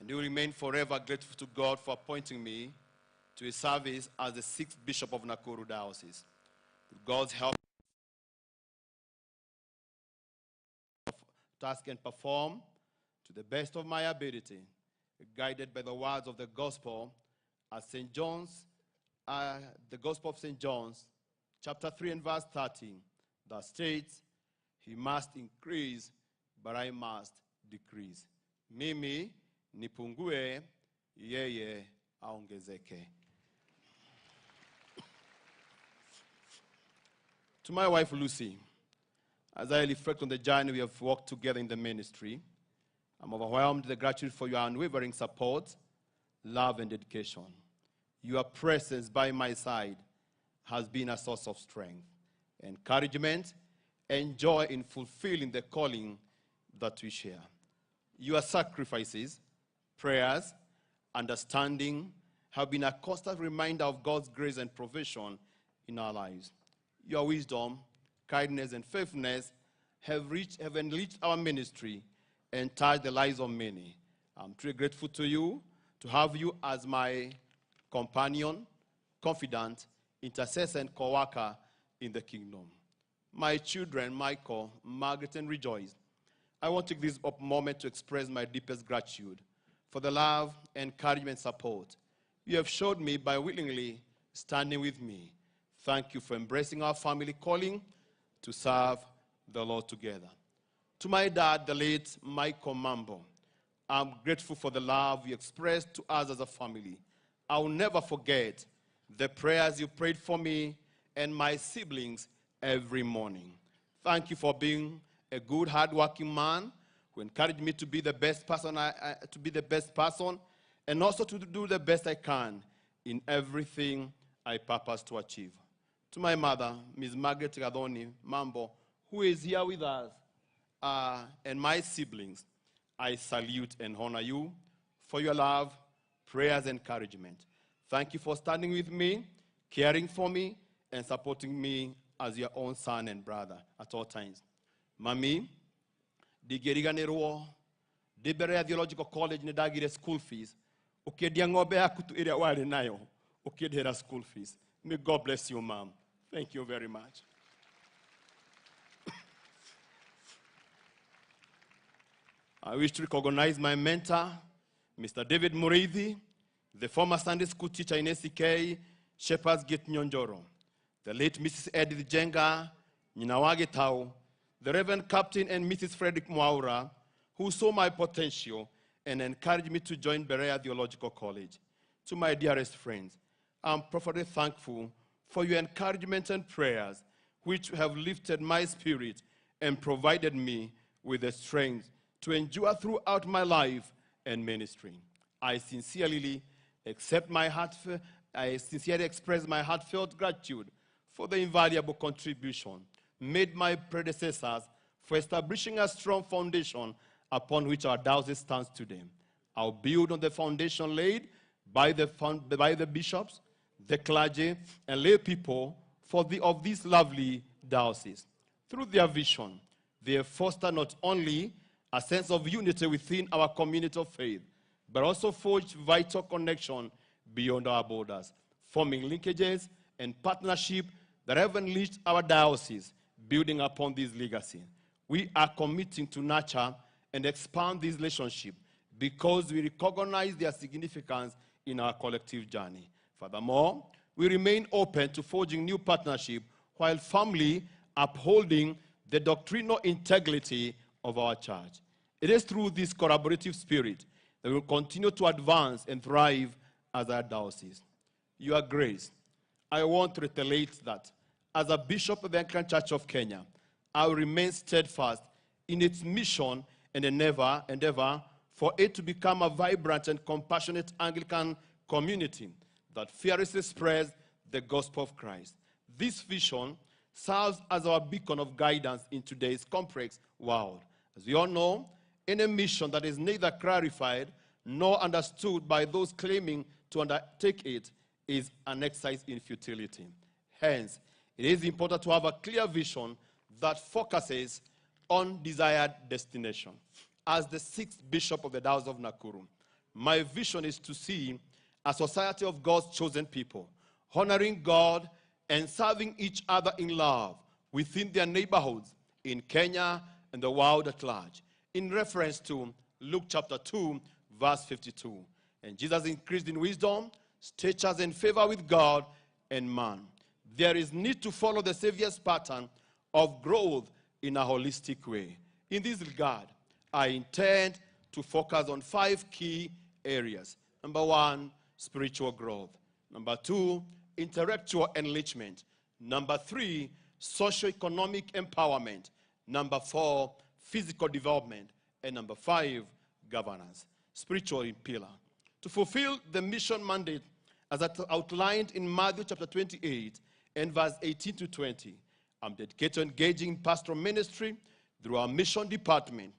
and will remain forever grateful to God for appointing me to his service as the 6th Bishop of Nakuru Diocese. With God's help, task and perform to the best of my ability, guided by the words of the gospel as St. John's, the Gospel of St. John's, chapter 3 and verse 13, that states, he must increase, but I must decrease. Mimi nipungue, yeye aongezeke. To my wife Lucy, as I reflect on the journey we have walked together in the ministry, I'm overwhelmed with the gratitude for your unwavering support, love, and dedication. Your presence by my side has been a source of strength, encouragement, and joy in fulfilling the calling that we share. Your sacrifices, prayers, understanding have been a constant reminder of God's grace and provision in our lives. Your wisdom, kindness, and faithfulness have enriched our ministry and touched the lives of many. I'm truly grateful to you to have you as my companion, confidant, intercessor, and co-worker in the kingdom. My children, Michael, Margaret, and Rejoice, I want to take this moment to express my deepest gratitude for the love, encouragement, and support you have showed me by willingly standing with me. Thank you for embracing our family calling to serve the Lord together. To my dad, the late Michael Mambo, I'm grateful for the love you expressed to us as a family. I will never forget the prayers you prayed for me and my siblings every morning. Thank you for being a good, hard-working man who encouraged me to be the best person, and also to do the best I can in everything I purpose to achieve. To my mother, Ms. Margaret Gadoni Mambo, who is here with us, and my siblings, I salute and honor you for your love, prayers, and encouragement. Thank you for standing with me, caring for me, and supporting me as your own son and brother at all times. Mami, digeriganirwo, Diberea Theological College nedagire school fees, ukiendia ng'ombe yaku tu ĩrĩa warĩ nayo, ukiendera school fees. May God bless you, Mom. Thank you very much. I wish to recognize my mentor, Mr. David Murithi, the former Sunday school teacher in ACK, Shepherd's Gate Nyonjoro, the late Mrs. Edith Jenga, Ninawage Tau, the Reverend Captain and Mrs. Frederick Mwaura, who saw my potential and encouraged me to join Berea Theological College. To my dearest friends, I'm profoundly thankful for your encouragement and prayers, which have lifted my spirit and provided me with the strength to endure throughout my life and ministry. I sincerely express my heartfelt gratitude for the invaluable contribution made by my predecessors for establishing a strong foundation upon which our diocese stands today. I'll build on the foundation laid by the bishops, the clergy, and lay people of this lovely diocese. Through their vision, they foster not only a sense of unity within our community of faith, but also forge vital connection beyond our borders, forming linkages and partnership that have enriched our diocese, building upon this legacy. We are committing to nurture and expand this relationship because we recognize their significance in our collective journey. Furthermore, we remain open to forging new partnership while firmly upholding the doctrinal integrity of our church. It is through this collaborative spirit that we will continue to advance and thrive as our diocese. Your Grace, I want to reiterate that as a bishop of the Anglican Church of Kenya, I will remain steadfast in its mission and endeavor for it to become a vibrant and compassionate Anglican community that fearlessly spreads the gospel of Christ. This vision serves as our beacon of guidance in today's complex world. As we all know, any mission that is neither clarified nor understood by those claiming to undertake it is an exercise in futility. Hence, it is important to have a clear vision that focuses on desired destination. As the 6th Bishop of the Diocese of Nakuru, my vision is to see a society of God's chosen people, honoring God and serving each other in love within their neighborhoods in Kenya and the world at large. In reference to Luke chapter 2, verse 52. And Jesus increased in wisdom, stature, and favor with God and man. There is need to follow the Savior's pattern of growth in a holistic way. In this regard, I intend to focus on 5 key areas. Number 1, spiritual growth. Number 2, intellectual enrichment. Number 3, socio-economic empowerment. Number 4, physical development. And number 5, governance. Spiritual pillar. To fulfill the mission mandate as outlined in Matthew chapter 28 and verse 18 to 20, I'm dedicated to engaging in pastoral ministry through our mission department.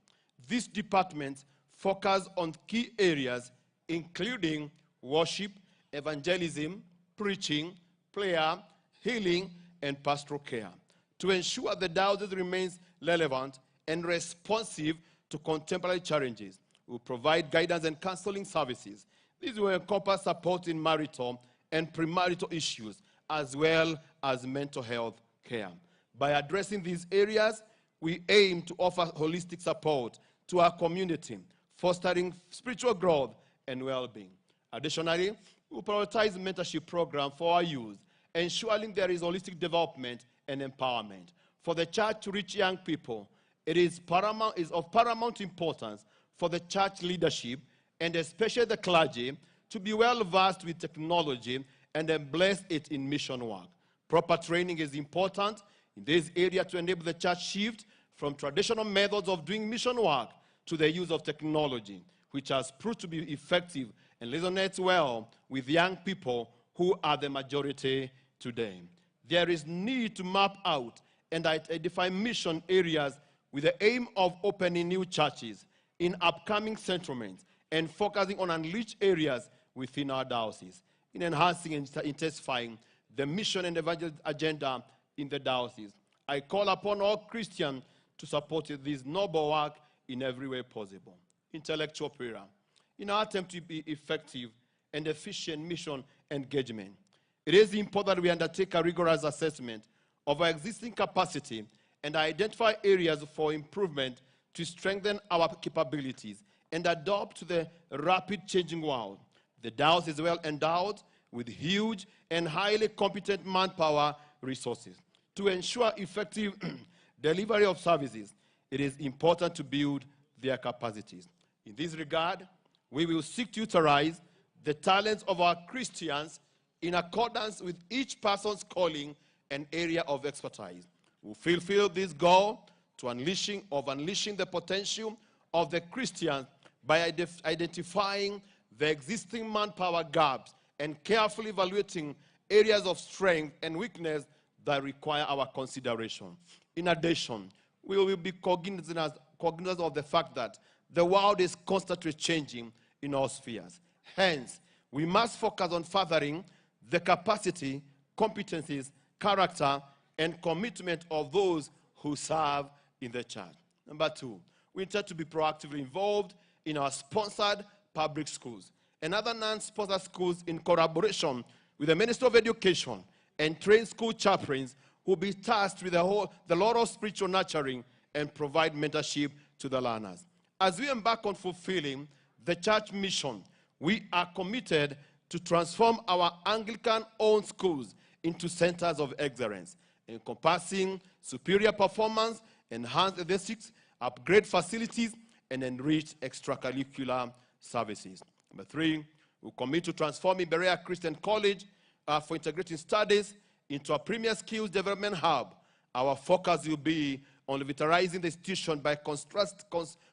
This department focuses on key areas including worship, evangelism, preaching, prayer, healing, and pastoral care. To ensure the diocese remains relevant and responsive to contemporary challenges, we provide guidance and counseling services. These will encompass support in marital and premarital issues, as well as mental health care. By addressing these areas, we aim to offer holistic support to our community, fostering spiritual growth and well-being. Additionally, we prioritize mentorship program for our youth, ensuring there is holistic development and empowerment. For the church to reach young people, it is of paramount importance for the church leadership, and especially the clergy, to be well-versed with technology and embrace it in mission work. Proper training is important in this area to enable the church shift from traditional methods of doing mission work to the use of technology, which has proved to be effective and resonates well with young people who are the majority today. There is need to map out and identify mission areas with the aim of opening new churches in upcoming settlements and focusing on unreached areas within our diocese, in enhancing and intensifying the mission and evangelism agenda in the diocese. I call upon all Christians to support this noble work in every way possible. Intellectual prayer. In our attempt to be effective and efficient mission engagement, it is important that we undertake a rigorous assessment of our existing capacity and identify areas for improvement to strengthen our capabilities and adapt to the rapid changing world. The diocese is well endowed with huge and highly competent manpower resources. To ensure effective delivery of services, it is important to build their capacities. In this regard, we will seek to utilize the talents of our Christians in accordance with each person's calling and area of expertise. We fulfill this goal to unleashing the potential of the Christians by identifying the existing manpower gaps and carefully evaluating areas of strength and weakness that require our consideration. In addition, we will be cognizant of the fact that the world is constantly changing in all spheres. Hence, we must focus on furthering the capacity, competencies, character, and commitment of those who serve in the church. Number two, we intend to be proactively involved in our sponsored public schools and other non-sponsored schools in collaboration with the Ministry of Education and trained school chaplains who will be tasked with the lot of spiritual nurturing and provide mentorship to the learners. As we embark on fulfilling the church mission, we are committed to transform our Anglican-owned schools into centers of excellence, encompassing superior performance, enhanced ethics, upgrade facilities, and enrich extracurricular services. Number three, we commit to transforming Berea Christian College for integrating studies into a premier skills development hub. Our focus will be on revitalizing the institution by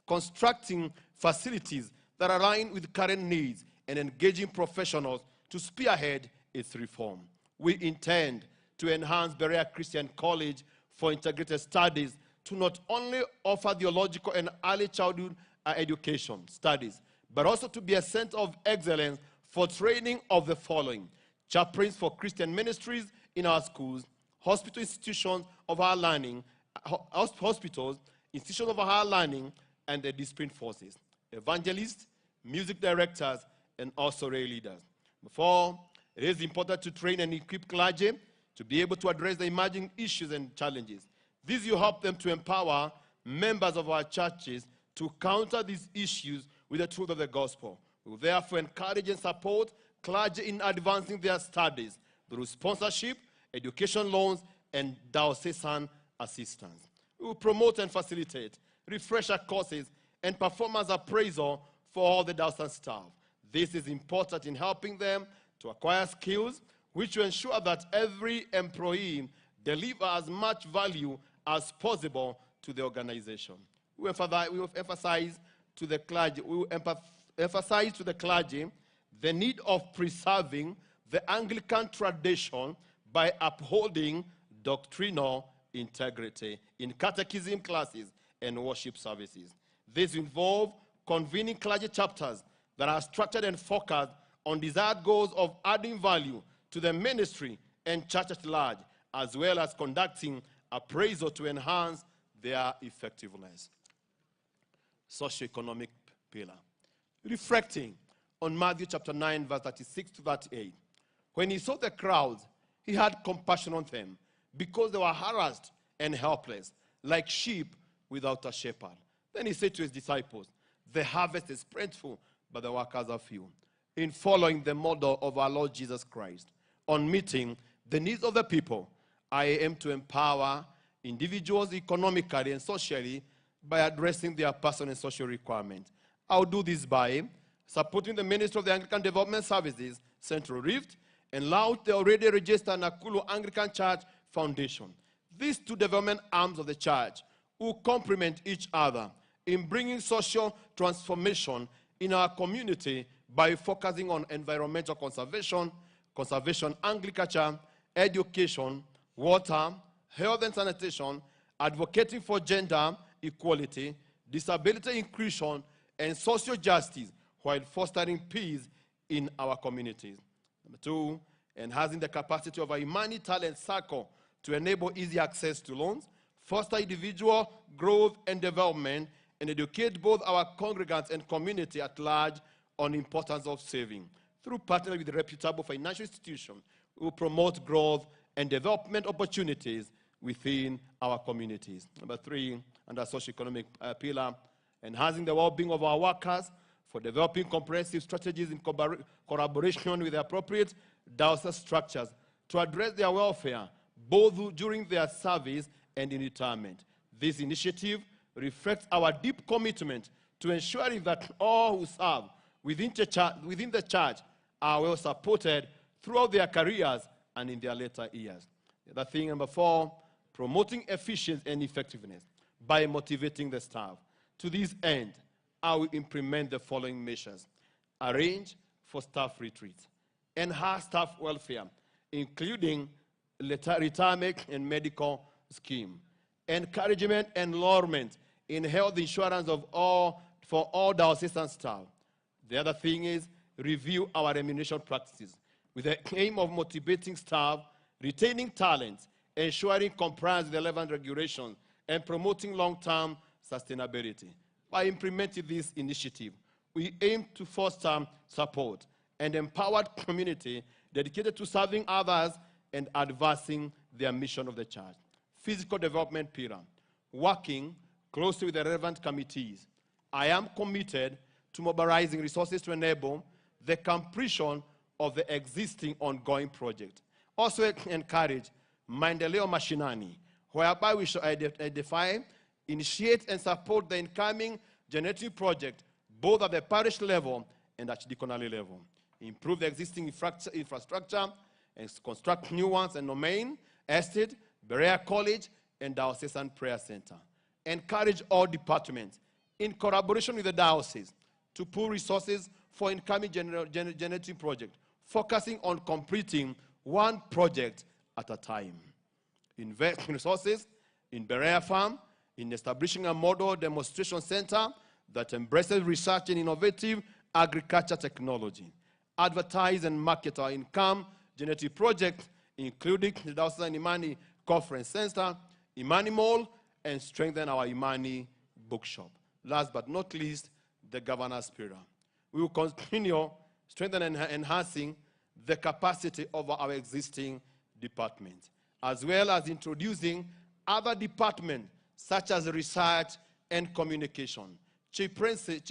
constructing facilities that align with current needs and engaging professionals to spearhead its reform. We intend to enhance Berea Christian College for integrated studies to not only offer theological and early childhood education studies, but also to be a center of excellence for training of the following: chaplains for Christian ministries in our schools, hospital institutions of higher learning, hospitals, institutions of higher learning, and the discipline forces, evangelists, music directors, and also lay leaders. Before, it is important to train and equip clergy to be able to address the emerging issues and challenges. This will help them to empower members of our churches to counter these issues with the truth of the gospel. We will therefore encourage and support clergy in advancing their studies through sponsorship, education loans, and diocesan assistance. We will promote and facilitate refresher courses and performance appraisal for all the diocesan staff. This is important in helping them to acquire skills which will ensure that every employee delivers as much value as possible to the organization. We will emphasize to the clergy the need of preserving the Anglican tradition by upholding doctrinal integrity in catechism classes and worship services. This involves convening clergy chapters that are structured and focused on desired goals of adding value to the ministry and church at large, as well as conducting appraisal to enhance their effectiveness. Socioeconomic pillar. Reflecting on Matthew chapter 9, verse 36 to 38. When he saw the crowds, he had compassion on them because they were harassed and helpless, like sheep without a shepherd. Then he said to his disciples, the harvest is plentiful, but the workers are few. In following the model of our Lord Jesus Christ, on meeting the needs of the people, I aim to empower individuals economically and socially by addressing their personal and social requirements. I'll do this by supporting the Ministry of the Anglican Development Services, Central Rift, and launch the already registered Nakuru Anglican Church Foundation. These two development arms of the church will complement each other in bringing social transformation in our community by focusing on environmental conservation, agriculture, education, water, health and sanitation, advocating for gender equality, disability inclusion, and social justice while fostering peace in our communities. Number two, enhancing the capacity of our Imani Talent Circle to enable easy access to loans, foster individual growth and development, and educate both our congregants and community at large on the importance of saving. Through partnering with reputable financial institutions, we will promote growth and development opportunities within our communities. Number three, under socioeconomic pillar, enhancing the well-being of our workers, for developing comprehensive strategies in collaboration with the appropriate diocese structures to address their welfare, both during their service and in retirement. This initiative reflects our deep commitment to ensuring that all who serve within the church are well supported throughout their careers and in their later years. The other thing, number 4, promoting efficiency and effectiveness by motivating the staff. To this end, I will implement the following measures: arrange for staff retreats, enhance staff welfare, including retirement and medical scheme, encouragement and enrollment in health insurance for all diocesan staff. The other thing is review our remuneration practices with the aim of motivating staff, retaining talent, ensuring compliance with the relevant regulations, and promoting long-term sustainability. By implementing this initiative, we aim to foster support and empowered community dedicated to serving others and advancing their mission of the church. Physical development pillar, working closely with the relevant committees. I am committed to mobilizing resources to enable the completion of the existing ongoing project. Also encourage Maendeleo Mashinani, whereby we shall identify, initiate, and support the incoming generating project, both at the parish level and at deaconally level. Improve the existing infrastructure and construct new ones in Domain, Estate, Berea College, and Diocesan Prayer Center. Encourage all departments, in collaboration with the diocese, to pool resources for incoming generating project, focusing on completing one project at a time. Invest resources in Berea Farm, in establishing a model demonstration center that embraces research and innovative agriculture technology. Advertise and market our income generating projects, including the Diocesan Imani Conference Center, Imani Mall, and strengthen our Imani bookshop. Last but not least, the governor's pillar. We will continue strengthening and enhancing the capacity of our existing departments, as well as introducing other departments such as research and communication, chaplaincy,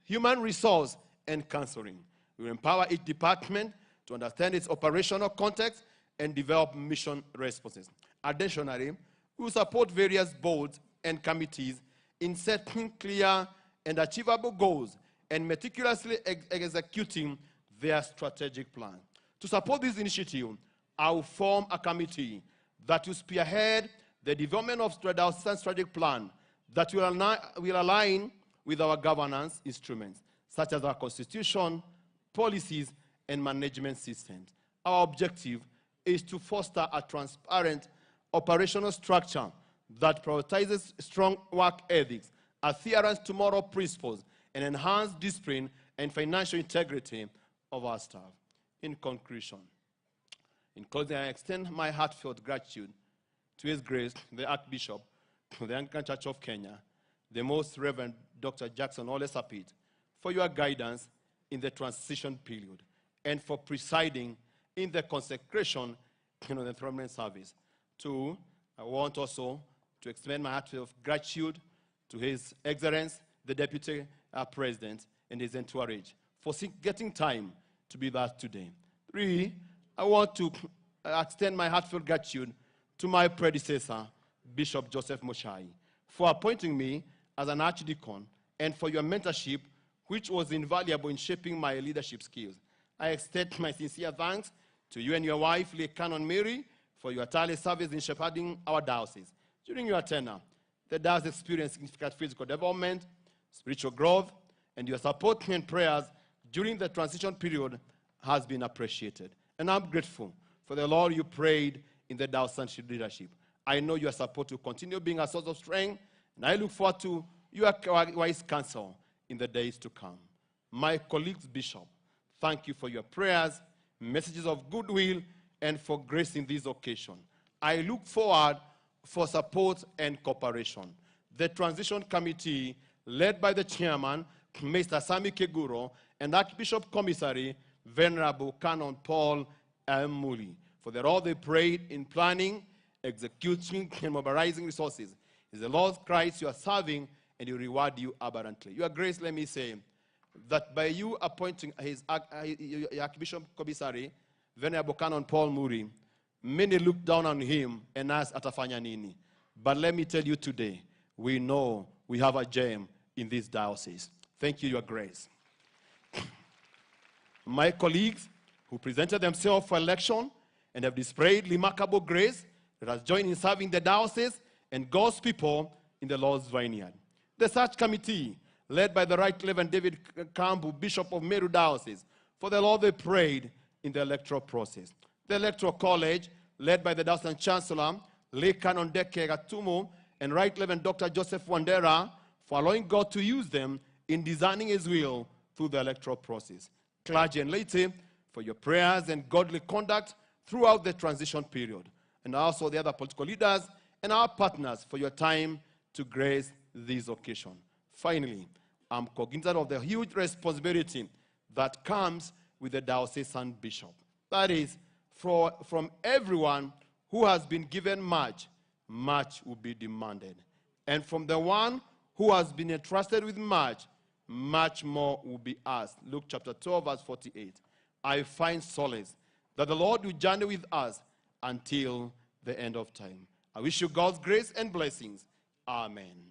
human resource, and counseling. We will empower each department to understand its operational context and develop mission responses. Additionally, we will support various boards and committees in setting clear and achievable goals and meticulously executing their strategic plan. To support this initiative, I will form a committee that will spearhead the development of the diocesan strategic plan that will align with our governance instruments, such as our constitution, policies, and management systems. Our objective is to foster a transparent operational structure that prioritizes strong work ethics, adherence to moral principles, and enhanced discipline and financial integrity of our staff. In conclusion, in closing, I extend my heartfelt gratitude to His Grace, the Archbishop of the Anglican Church of Kenya, the Most Reverend Dr. Jackson Ole Sapit, for your guidance in the transition period and for presiding in the consecration and the enthronement service. I want also to extend my heartfelt gratitude to His Excellence, the Deputy President, and his entourage for getting time to be there today. 3, I want to extend my heartfelt gratitude to my predecessor, Bishop Joseph Moshai, for appointing me as an archdeacon and for your mentorship, which was invaluable in shaping my leadership skills. I extend my sincere thanks to you and your wife, Lay Canon Mary, for your tireless service in shepherding our diocese. During your tenure, the diocese experienced significant physical development, spiritual growth, and your support and prayers during the transition period has been appreciated. And I'm grateful for the Lord you prayed in the diocesan leadership. I know your support will continue being a source of strength, and I look forward to your wise counsel in the days to come. My colleagues, Bishop, thank you for your prayers, messages of goodwill, and for grace in this occasion. I look forward for support and cooperation. The Transition Committee, led by the chairman, Mr. Sami Keguro, and Archbishop Commissary, Venerable Canon Paul M. Muli, for the role they played in planning, executing, and mobilizing resources. Is the Lord Christ you are serving and he will reward you abundantly. Your Grace, let me say that by you appointing his Archbishop Commissary, Venerable Canon Paul Muri, many look down on him and ask atafanya nini. But let me tell you today, we know we have a gem in this diocese. Thank you, Your Grace. My colleagues who presented themselves for election and have displayed remarkable grace that has joined in serving the diocese and God's people in the Lord's vineyard. The search committee, led by the Right Reverend David Kambu, Bishop of Meru Diocese, for the Lord they prayed in the electoral process. The Electoral College, led by the Diocesan Chancellor, Lay Canon Deke Gatumo, and Right Reverend Dr. Joseph Wandera, for allowing God to use them in designing his will through the electoral process. Clergy and laity, for your prayers and godly conduct throughout the transition period. And also the other political leaders and our partners for your time to grace this occasion. Finally, I'm cognizant of the huge responsibility that comes with the diocesan bishop. That is, from everyone who has been given much, much will be demanded. And from the one who has been entrusted with much, much more will be asked. Luke chapter 12, verse 48. I find solace that the Lord will journey with us until the end of time. I wish you God's grace and blessings. Amen.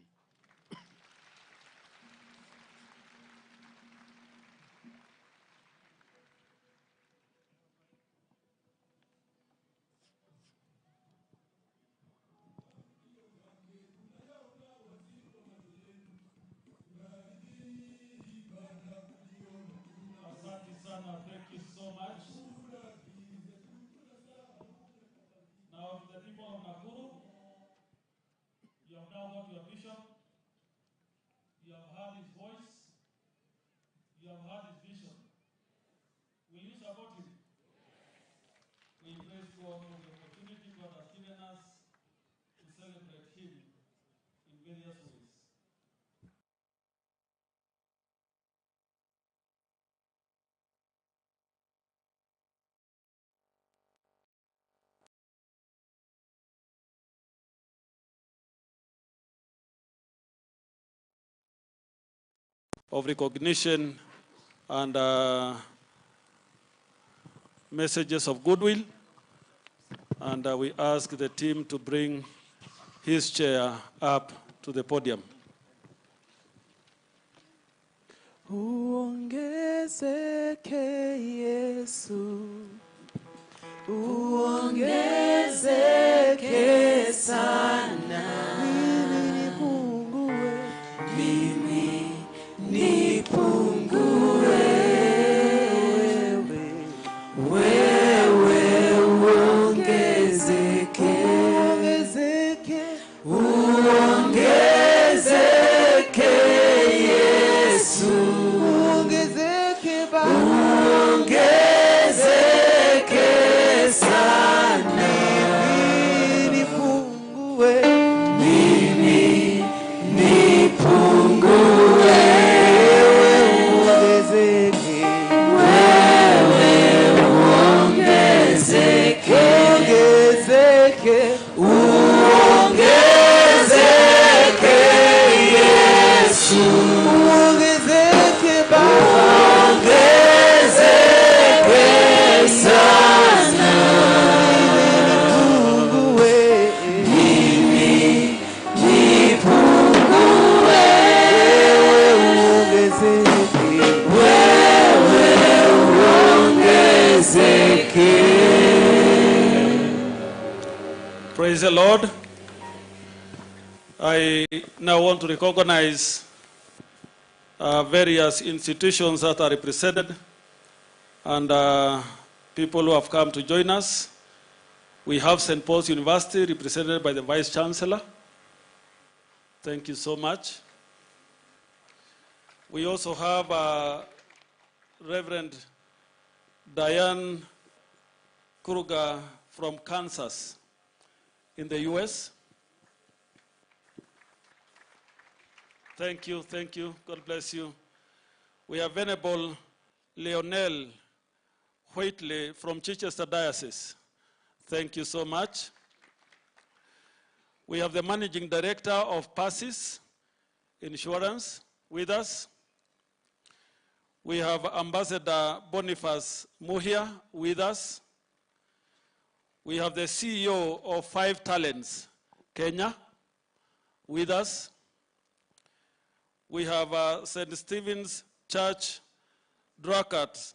Thank you so much. Now, the people of Nakuru, you have now got your bishop, you have heard his voice, you have heard his vision. Will you support him? We praise God for the opportunity God has given us to celebrate him in various ways. Of recognition and messages of goodwill. And we ask the team to bring his chair up to the podium. Uongezeke Yesu, uongezeke sana. Mimi nipungue, wewe uongezeke, uongezeke Yesu, uongezeke sana. Mimi nipungue, Praise the Lord. I now want to recognize various institutions that are represented and people who have come to join us. We have St. Paul's University represented by the Vice Chancellor. Thank you so much. We also have Reverend Diane Kruger from Kansas in the U.S. Thank you, thank you. God bless you. We have Venerable Leonel Whiteley from Chichester Diocese. Thank you so much. We have the Managing Director of PASIS, Insurance with us. We have Ambassador Boniface Muhia with us. We have the CEO of 5 Talents Kenya with us. We have St. Stephen's Church, Dracut.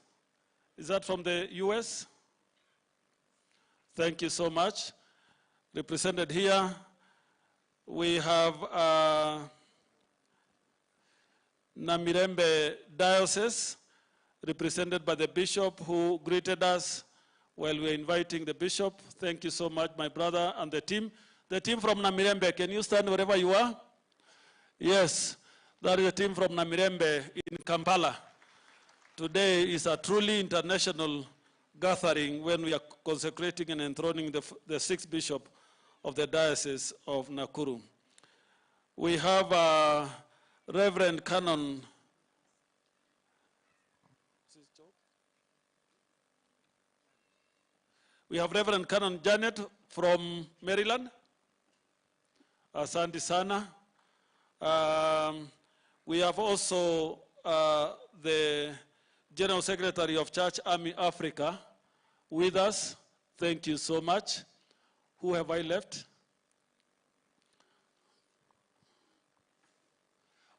Is that from the US? Thank you so much. Represented here, we have Namirembe Diocese, represented by the bishop who greeted us while we were inviting the bishop. Thank you so much, my brother and the team. The team from Namirembe, can you stand wherever you are? Yes, that is the team from Namirembe in Kampala. Today is a truly international gathering when we are consecrating and enthroning the 6th bishop of the Diocese of Nakuru. We have Reverend Canon Janet from Maryland. Asante sana. We have also the General Secretary of Church Army Africa with us. Thank you so much. Who have I left?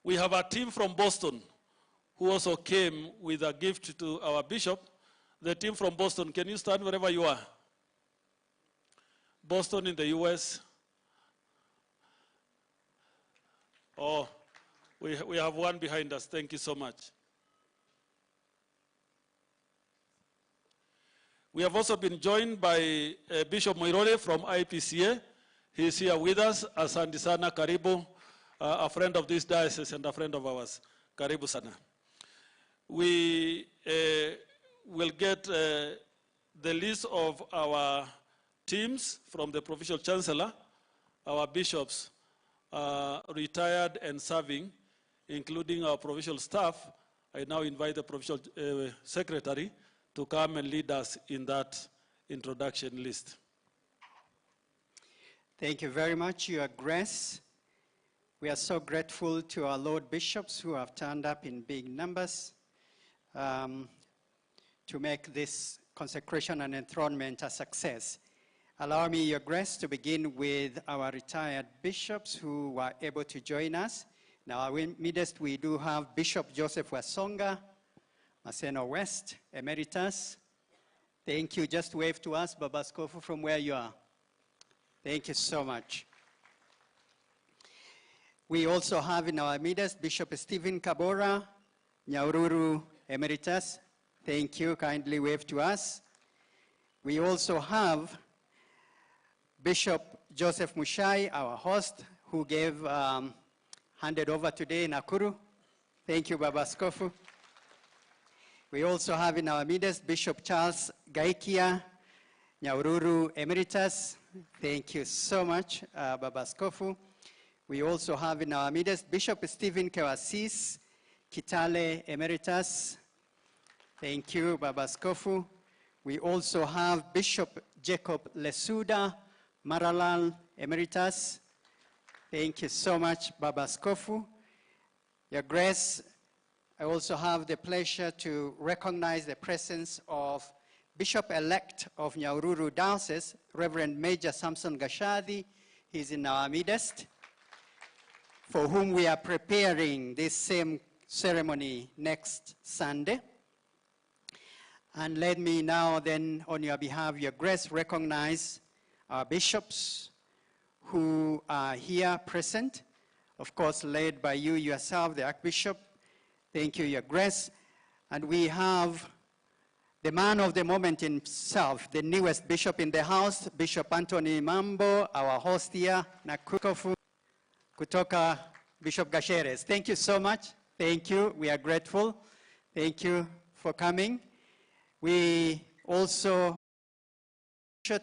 We have a team from Boston who also came with a gift to our bishop. The team from Boston, can you stand wherever you are? Boston in the US. Oh, we have one behind us. Thank you so much. We have also been joined by Bishop Moirore from IPCA. He is here with us. Asante sana, karibu, a friend of this diocese and a friend of ours. Karibu sana. We will get the list of our teams from the Provincial Chancellor, our bishops, retired and serving, including our provincial staff. I now invite the Provincial Secretary to come and lead us in that introduction list. Thank you very much, Your Grace. We are so grateful to our Lord Bishops who have turned up in big numbers to make this consecration and enthronement a success. Allow me, Your Grace, to begin with our retired bishops who were able to join us. Now, midst we do have Bishop Joseph Wasonga, Maseno West, Emeritus. Thank you. Just wave to us, Baba Askofu, from where you are. Thank you so much. We also have in our midst Bishop Stephen Kabora, Nyahururu Emeritus. Thank you. Kindly wave to us. We also have Bishop Joseph Mushai, our host, who handed over today in Nakuru. Thank you, Baba Askofu. We also have in our midst Bishop Charles Gaikia, Nyahururu Emeritus. Thank you so much, Baba Askofu. We also have in our midst Bishop Stephen Kewasis, Kitale Emeritus. Thank you, Baba Askofu. We also have Bishop Jacob Lesuda, Maralal Emeritus. Thank you so much, Baba Askofu. Your Grace, I also have the pleasure to recognize the presence of Bishop-elect of Nyahururu Diocese, Reverend Major Samson Gashadi. He's in our midst, for whom we are preparing this same ceremony next Sunday. And let me now then, on your behalf, Your Grace, recognize our bishops who are here present, of course, led by you yourself, the Archbishop. Thank you, Your Grace. And we have the man of the moment himself, the newest bishop in the house, Bishop Anthony Mambo, our host here, Nakuru kutoka Bishop Gasheres. Thank you so much. Thank you. We are grateful. Thank you for coming. We also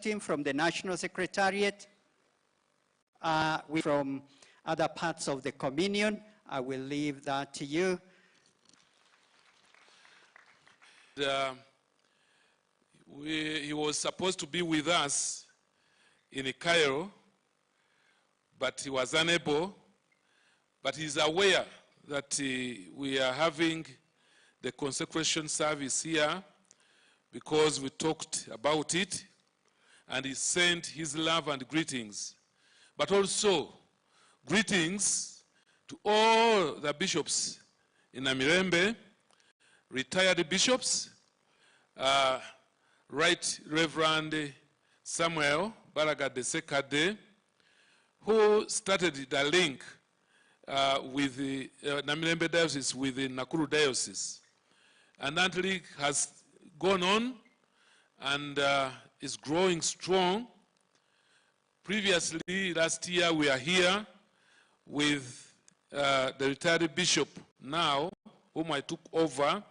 team from the National Secretariat, from other parts of the Communion. I will leave that to you. He was supposed to be with us in Cairo, but he was unable. but he's aware that we are having the consecration service here because we talked about it, and he sent his love and greetings. But also, greetings to all the bishops in Namirembe, retired bishops, Right Reverend Samuel Baragade Sekade, who started the link with the Namirembe Diocese with the Nakuru Diocese. And that link has gone on and is growing strong. Previously, last year, we are here with the retired bishop now, whom I took over,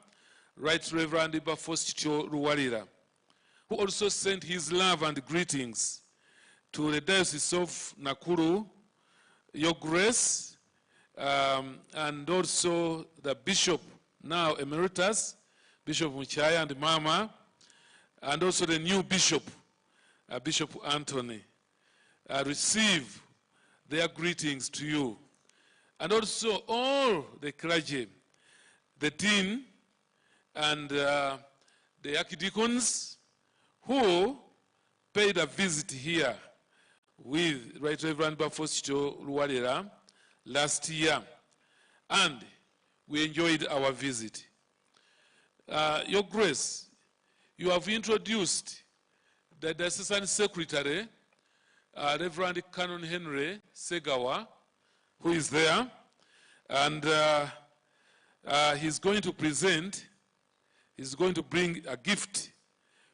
Right Reverend Iba Faustino Ruwarira, who also sent his love and greetings to the Diocese of Nakuru, Your Grace, and also the Bishop, now Emeritus, Bishop Muchaya and Mama, and also the new Bishop, Bishop Anthony. Receive their greetings to you. And also all the clergy, the dean, and the archdeacons who paid a visit here with Right Reverend Faustino Ruwarira last year, and we enjoyed our visit. Your Grace, you have introduced the Diocesan Secretary, Reverend Canon Henry Segawa, who is there, and he's going to present, he's going to bring a gift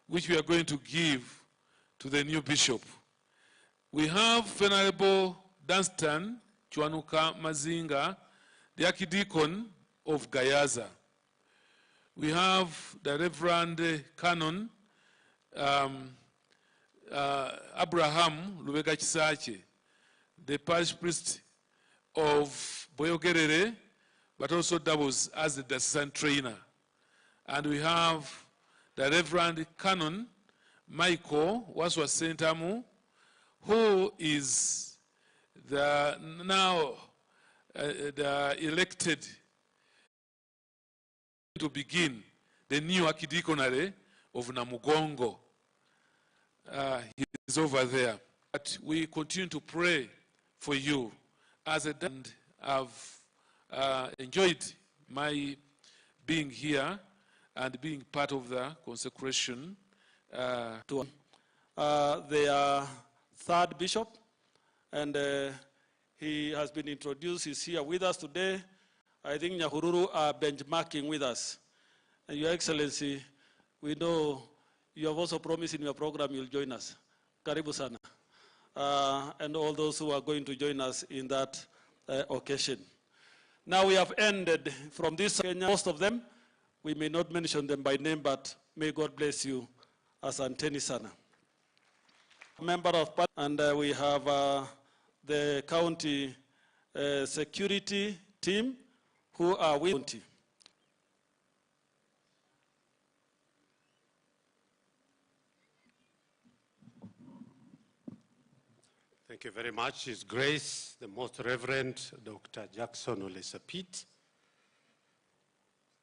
which we are going to give to the new bishop. We have Venerable Dunstan Chwanuka Mazinga, the Archdeacon of Gayaza. We have the Reverend Canon Abraham Lubega Chisache, the parish priest of Boyogerere, but also doubles as the diocesan trainer. And we have the Reverend Canon Michael Waswa Sentamu, who is the now the elected to begin the new archdeaconry of Namugongo. He is over there. But we continue to pray for you as a dad. I've enjoyed my being here and being part of the consecration. Their third bishop, and he has been introduced. He's here with us today. I think Nyahururu are benchmarking with us. And Your Excellency, we know you have also promised in your program you'll join us. Karibu sana. And all those who are going to join us in that occasion. Now we have ended from this, most of them. We may not mention them by name, but may God bless you. Asanteni sana. Member of Parliament, and we have the county security team who are with county. Thank you very much. His Grace, the Most Reverend Dr. Jackson Ole Sapit,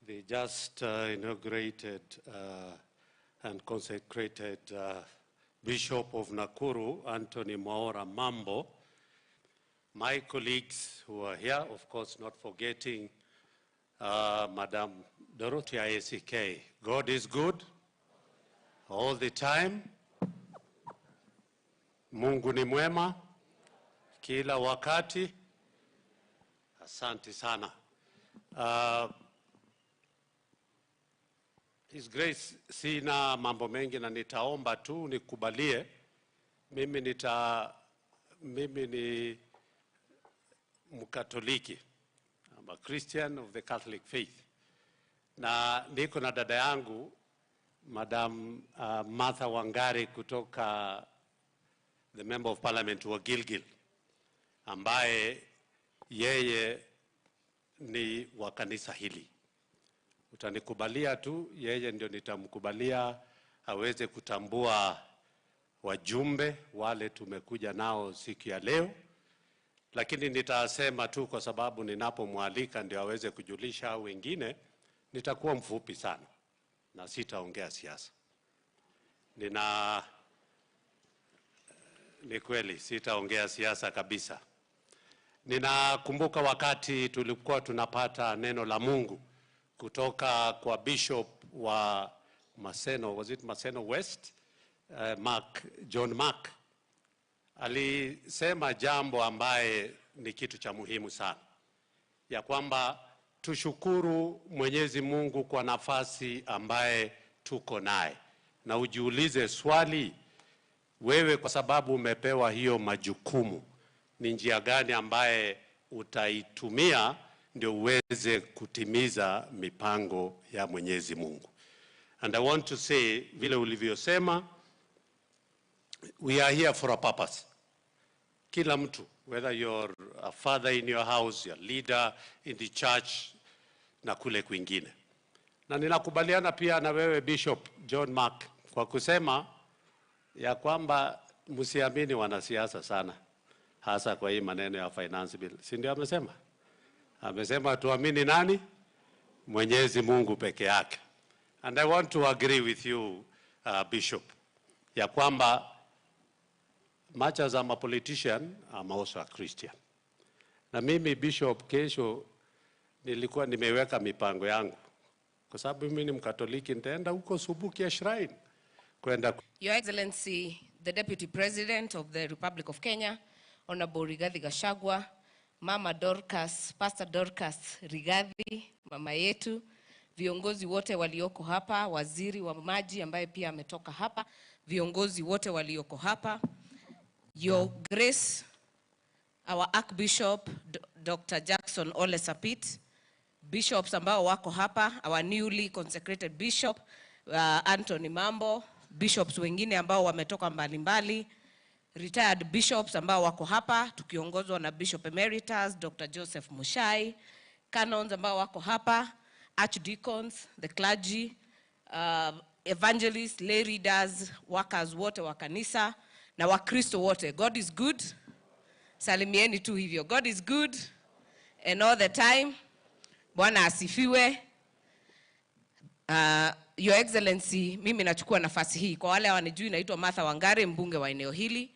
the just inaugurated and consecrated Bishop of Nakuru, Anthony Mwaura Mambo, my colleagues who are here, of course not forgetting Madam Dorothy ISK. God is good all the time. Mungu ni mwema kila wakati. Asante sana. His Grace, sina mambo mengi na nitaomba tu nikubalie. Mimi ni Mkatoliki. I'm a Christian of the Catholic faith. Na niko na dada yangu, Madam Martha Wangari kutoka the Member of Parliament wa Gilgil, ambaye yeye ni wa kanisa hili. Utanikubalia tu, yeye ndio nitamkubalia aweze kutambua wajumbe wale tumekuja nao siku ya leo. lakini nitasema tu kwa sababu ninapomwalika ndio aweze kujulisha wengine. Nitakuwa mfupi sana na sitaongea siasa. Ni kweli sitaongea siasa kabisa. Ninakumbuka wakati tulikuwa tunapata neno la Mungu kutoka kwa Bishop wa Maseno, was it Maseno West? John Mark. Alisema jambo ambaye ni kitu cha muhimu sana, ya kwamba tushukuru Mwenyezi Mungu kwa nafasi ambaye tuko naye, na ujiulize swali, wewe kwa sababu umepewa hiyo majukumu, ni njia gani ambaye utaitumia ndio uweze kutimiza mipango ya Mwenyezi Mungu. And I want to say, vile ulivyosema, we are here for a purpose. Kila mtu, whether you're a father in your house, you're a leader in the church, na kule kwingine. Na ninakubaliana pia na wewe Bishop John Mark kwa kusema ya kwamba msiamini wanasiasa sana, hasa kwa hii maneno ya finance bill. Si ndio amesema? Amesema tuamini nani? Mwenyezi Mungu peke yake. And I want to agree with you, Bishop, ya kwamba much as I'm a politician, I'm also a Christian. Na mimi Bishop, kesho nilikuwa nimeweka mipango yangu, kwa sababu mimi ni Mkatoliki, nitaenda huko Subukia Shrine kwenda. Your Excellency, the Deputy President of the Republic of Kenya, Honorable Rigathi Gachagua, Mama Dorcas, Pastor Dorcas Rigathi, mama yetu, viongozi wote walioko hapa, waziri wa maji ambaye pia ametoka hapa, viongozi wote walioko hapa, Your Grace, our Archbishop Dr. Jackson Ole Sapit, bishops ambao wako hapa, our newly consecrated Bishop Anthony Mambo, bishops wengine ambao wametoka mbalimbali, retired bishops ambao wako hapa tukiongozwa na Bishop Emeritus Dr. Joseph Mushai, canons ambao wako hapa, archdeacons, the clergy, evangelists, lay readers, workers wote wa kanisa na Wakristo wote. God is good. Salimieni tu hivyo. God is good and all the time. Bwana asifiwe. Your Excellency, mimi nachukua nafasi hii. Kwa wale hawanijui, naitwa Martha Wangare, mbunge wa eneo hili.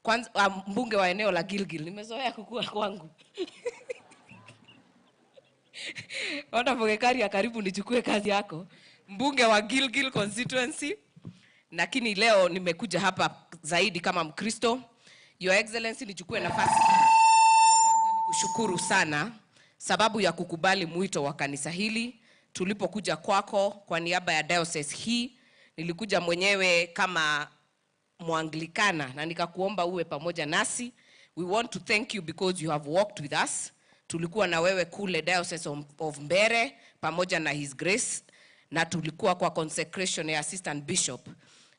Kwanza mbunge wa eneo la Gilgil. Nimezoea kukua kwangu. Ona Fogekari ya karibu nichukue kazi yako. Mbunge wa Gilgil constituency. Lakini leo nimekuja hapa zaidi kama Mkristo. Your Excellency, nichukue nafasi hii kushukuru sana sababu ya kukubali mwito wa kanisa hili. Tulipokuja kwako kwa niaba ya diocese hii, nilikuja mwenyewe kama Mwanglikana na nikakuomba uwe pamoja nasi. We want to thank you because you have walked with us. Tulikuwa na wewe kule Diocese of Mbeere pamoja na His Grace, na tulikuwa kwa consecration ya Assistant Bishop.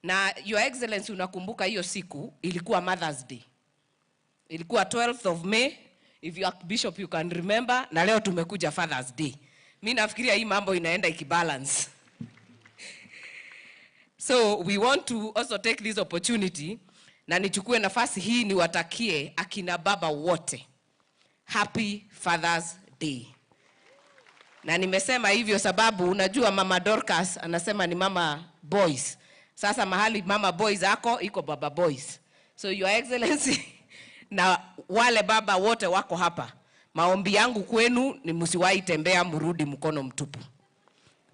Na Your Excellency, unakumbuka hiyo siku ilikuwa Mother's Day. Ilikuwa 12th of May, if you are Bishop you can remember, na leo tumekuja Father's Day. Mimi nafikiria hii mambo inaenda ikibalance. So we want to also take this opportunity na nichukue nafasi hii niwatakie akina baba wote Happy Father's Day. Na nimesema hivyo sababu unajua Mama Dorcas anasema ni Mama Boys. Sasa mahali Mama Boys ako iko Baba Boys. So Your Excellency na wale baba wote wako hapa, maombi yangu kwenu ni msiwahi tembea mrudi mkono mtupu,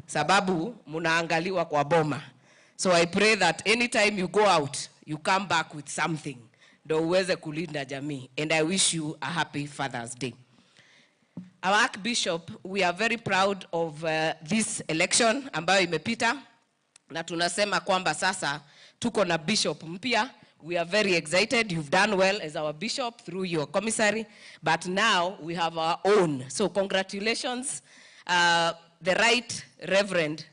sababu mnaangaliwa kwa boma. So I pray that anytime you go out, you come back with something, ndio uweze kulinda jamii. And I wish you a happy Father's Day. Our Archbishop, we are very proud of this election ambayo imepita, na tunasema kwamba sasa tuko na bishop mpya. We are very excited. You've done well as our bishop through your commissary, but now we have our own. So congratulations, the Right Reverend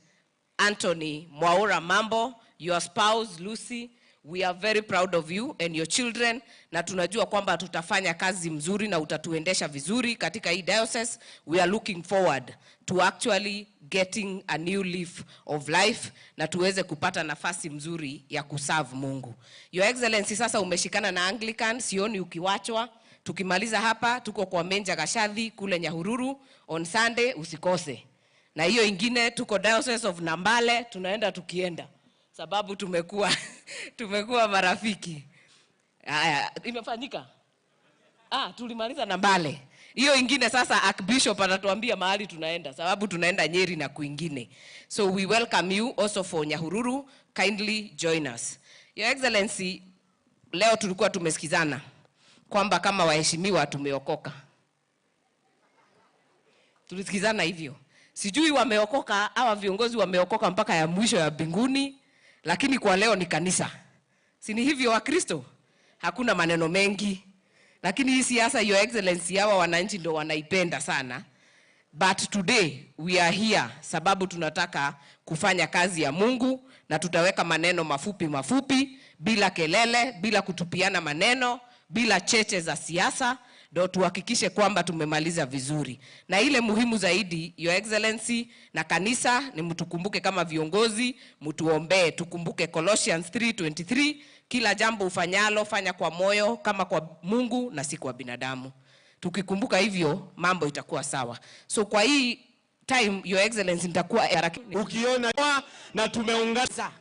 Anthony Mwaura Mambo, your spouse Lucy. We are very proud of you and your children, na tunajua kwamba tutafanya kazi mzuri na utatuendesha vizuri katika hii diocese. We are looking forward to actually getting a new leaf of life na tuweze kupata nafasi mzuri ya kuserve Mungu. Your Excellency, sasa umeshikana na Anglican, sioni ukiwachwa. Tukimaliza hapa tuko kwa Menja Gashadhi kule Nyahururu on Sunday, usikose. Na hiyo ingine tuko Diocese of Nambale, tunaenda tukienda. Sababu tumekuwa marafiki. Haya, imefanyika? Tulimaliza Nambale. Hiyo ingine sasa Archbishop atatuambia mahali tunaenda, sababu tunaenda Nyeri na kuingine. So we welcome you also for Nyahururu. Kindly join us. Your Excellency, leo tulikuwa tumesikizana kwamba kama waheshimiwa tumeokoka. Tulisikizana hivyo. Sijui wameokoka, hawa viongozi wameokoka mpaka ya mwisho ya mbinguni, lakini kwa leo ni kanisa. Si ni hivyo wa Kristo? Hakuna maneno mengi. Lakini hii siasa, Your Excellency, hawa wananchi ndio wanaipenda sana. But today we are here sababu tunataka kufanya kazi ya Mungu, na tutaweka maneno mafupi bila kelele, bila kutupiana maneno, bila cheche za siasa, ndio tuhakikishe kwamba tumemaliza vizuri. Na ile muhimu zaidi, Your Excellency, na kanisa ni mtukumbuke kama viongozi, mtuombee, tukumbuke Colossians 3:23, kila jambo ufanyalo fanya kwa moyo kama kwa Mungu na si kwa binadamu. Tukikumbuka hivyo mambo itakuwa sawa. So kwa hii time, Your Excellency, nitakuwa ukiona na tumeungana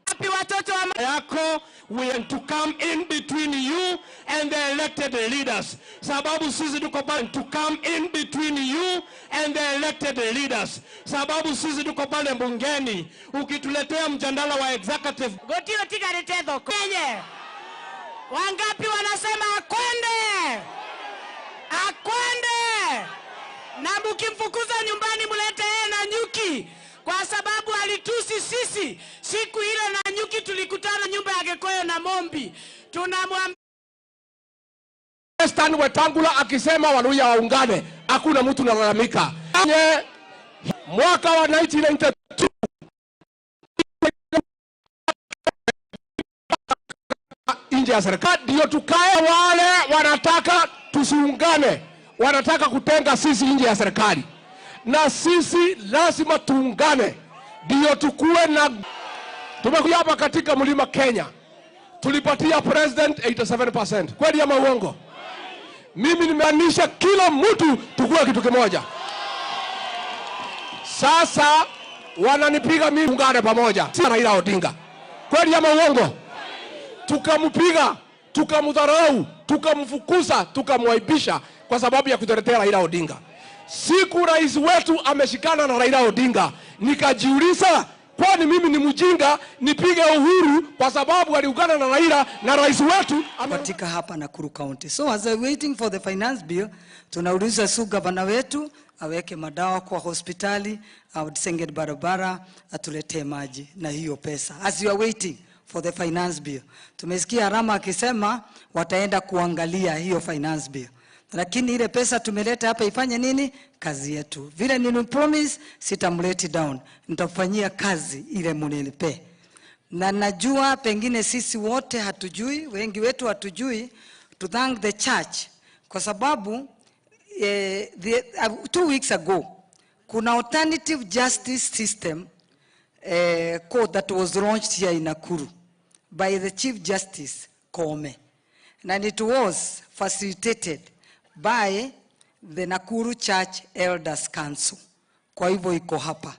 happy watoto wa yako, we want to come in between you and the elected leaders. Sababu sisi tuko pale to come in between you and the elected leaders. Sababu sisi tuko pale bungeni, ukituletea mjadala wa executive gotio tigaretetho kwenye wangapi wanasema akwende na mkimfukuza nyumbani mlete yeye na nyuki, kwa sababu alitusi sisi. Siku ile na nyuki tulikutana nyumba ya Gekoyo na Mombi. Tunamwambia Stan Wetangula akisema Waluhya waungane, hakuna mtu analalamika. Mwaka wa 1992 nje ya serikali ndio tukae, wale wanataka tusiungane, wanataka kutenga sisi nje ya serikali, na sisi lazima tuungane ndio tukue. Na tumekuja hapa katika Mlima Kenya, tulipatia president 87%. Kweli ama uongo? Mimi nimeanisha kila mtu tukue kitu kimoja. Sasa wananipiga mimi ungane pamoja, si Raila Odinga. Kweli ama uongo? Tukampiga, tukamdharau, tukamfukuza, tukamwaibisha kwa sababu ya kutetea Raila Odinga. Siku rais wetu ameshikana na Raila Odinga, nikajiuliza, kwani mimi ni mjinga nipige Uhuru kwa sababu aliungana na Raila na rais wetu katika hapa Nakuru County. So as I waiting for the finance bill, tunauliza su gavana wetu aweke madawa kwa hospitali, atengeze barabara, atuletee maji na hiyo pesa. As you are waiting for the finance bill, tumesikia Rama akisema wataenda kuangalia hiyo finance bill. Lakini ile pesa tumeleta hapa ifanye nini? Kazi yetu. Vile nini promise, sitamleti down. Nitafanyia kazi ile mnilipe. Na najua pengine sisi wote hatujui, wengi wetu hatujui, to thank the church. Kwa sababu 2 weeks ago, kuna alternative justice system code that was launched here in Nakuru by the Chief Justice Koome. And it was facilitated by the Nakuru Church Elders Council. Kwa hivyo iko hapa.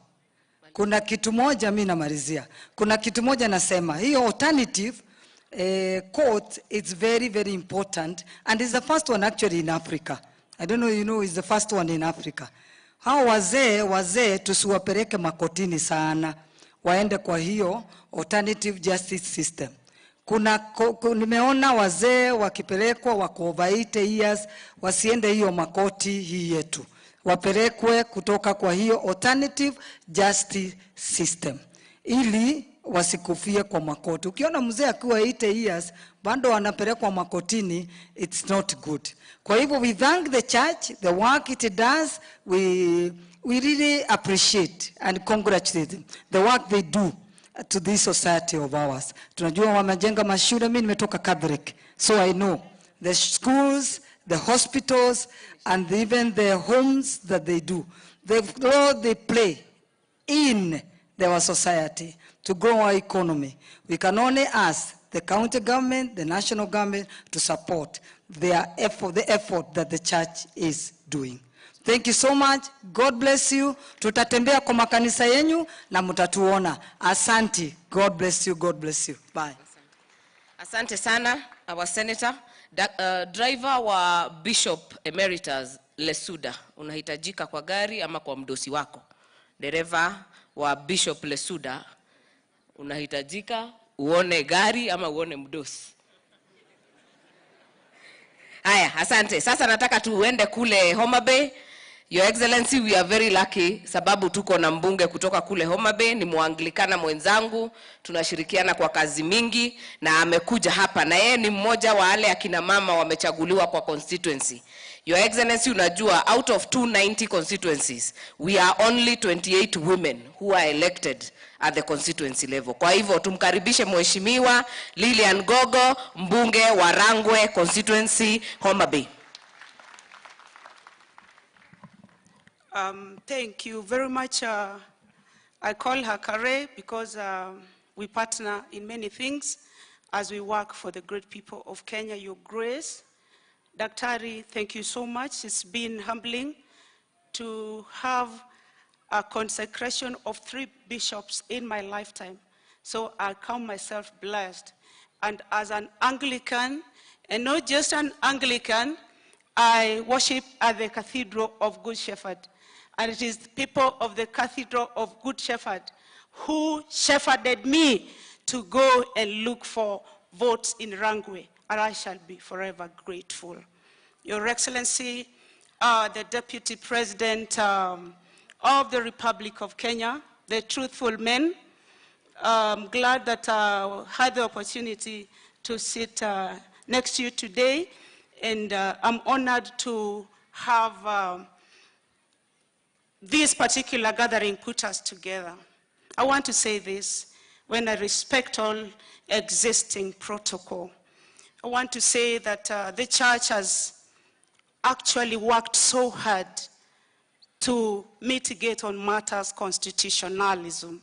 Kuna kitu moja mimi namalizia. Kuna kitu moja nasema, hiyo alternative court is very very important and is the first one actually in Africa. I don't know, you know, is the first one in Africa. Hao wazee tusiwapeleke makotini sana, waende kwa hiyo alternative justice system. Nimeona wazee wakipelekwa wako over 80 years, wasiende hiyo makoti hii yetu, wapelekwe kutoka kwa hiyo alternative justice system ili wasikufie kwa makoti. Ukiona mzee akiwa 80 years bado anapelekwa makotini, it's not good. Kwa hivyo we thank the church, the work it does, we really appreciate and congratulate the work they do to this society of ours. Tunajua wamejenga mashule, mimi nimetoka Catholic, so I know the schools, the hospitals, and even the homes that they do. The role they play in our society to grow our economy. We can only ask the county government, the national government to support their effort, the effort that the church is doing. Thank you so much. God bless you. Tutatembea kwa makanisa yenyu na mutatuona. Asante. God bless you. God bless you. Bye. Asante sana, our senator. Driver wa Bishop Emeritus Lesuda, unahitajika kwa gari ama kwa mdosi wako. Dereva wa Bishop Lesuda, unahitajika uone gari ama uone mdosi. Haya, asante. Sasa nataka tuende kule Homa Bay. Your Excellency, we are very lucky sababu tuko na mbunge kutoka kule Homa Bay, ni Muanglikana mwenzangu, tunashirikiana kwa kazi mingi na amekuja hapa na yeye ni mmoja wa wale akina mama wamechaguliwa kwa constituency. Your Excellency, unajua out of 290 constituencies, we are only 28 women who are elected at the constituency level. Kwa hivyo tumkaribishe Mheshimiwa Lilian Gogo, mbunge wa Rangwe constituency, Homa Bay. Thank you very much. I call her Kare because we partner in many things as we work for the great people of Kenya, Your Grace. Daktari, thank you so much. It's been humbling to have a consecration of 3 bishops in my lifetime. So I count myself blessed. And as an Anglican, and not just an Anglican, I worship at the Cathedral of Good Shepherd. And it is the people of the Cathedral of Good Shepherd who shepherded me to go and look for votes in Rangwe, and I shall be forever grateful. Your Excellency, the Deputy President of the Republic of Kenya, the truthful men, I'm glad that I had the opportunity to sit next to you today, and I'm honored to have this particular gathering put us together. I want to say this, when I respect all existing protocol. I want to say that the church has actually worked so hard to mitigate on matters constitutionalism,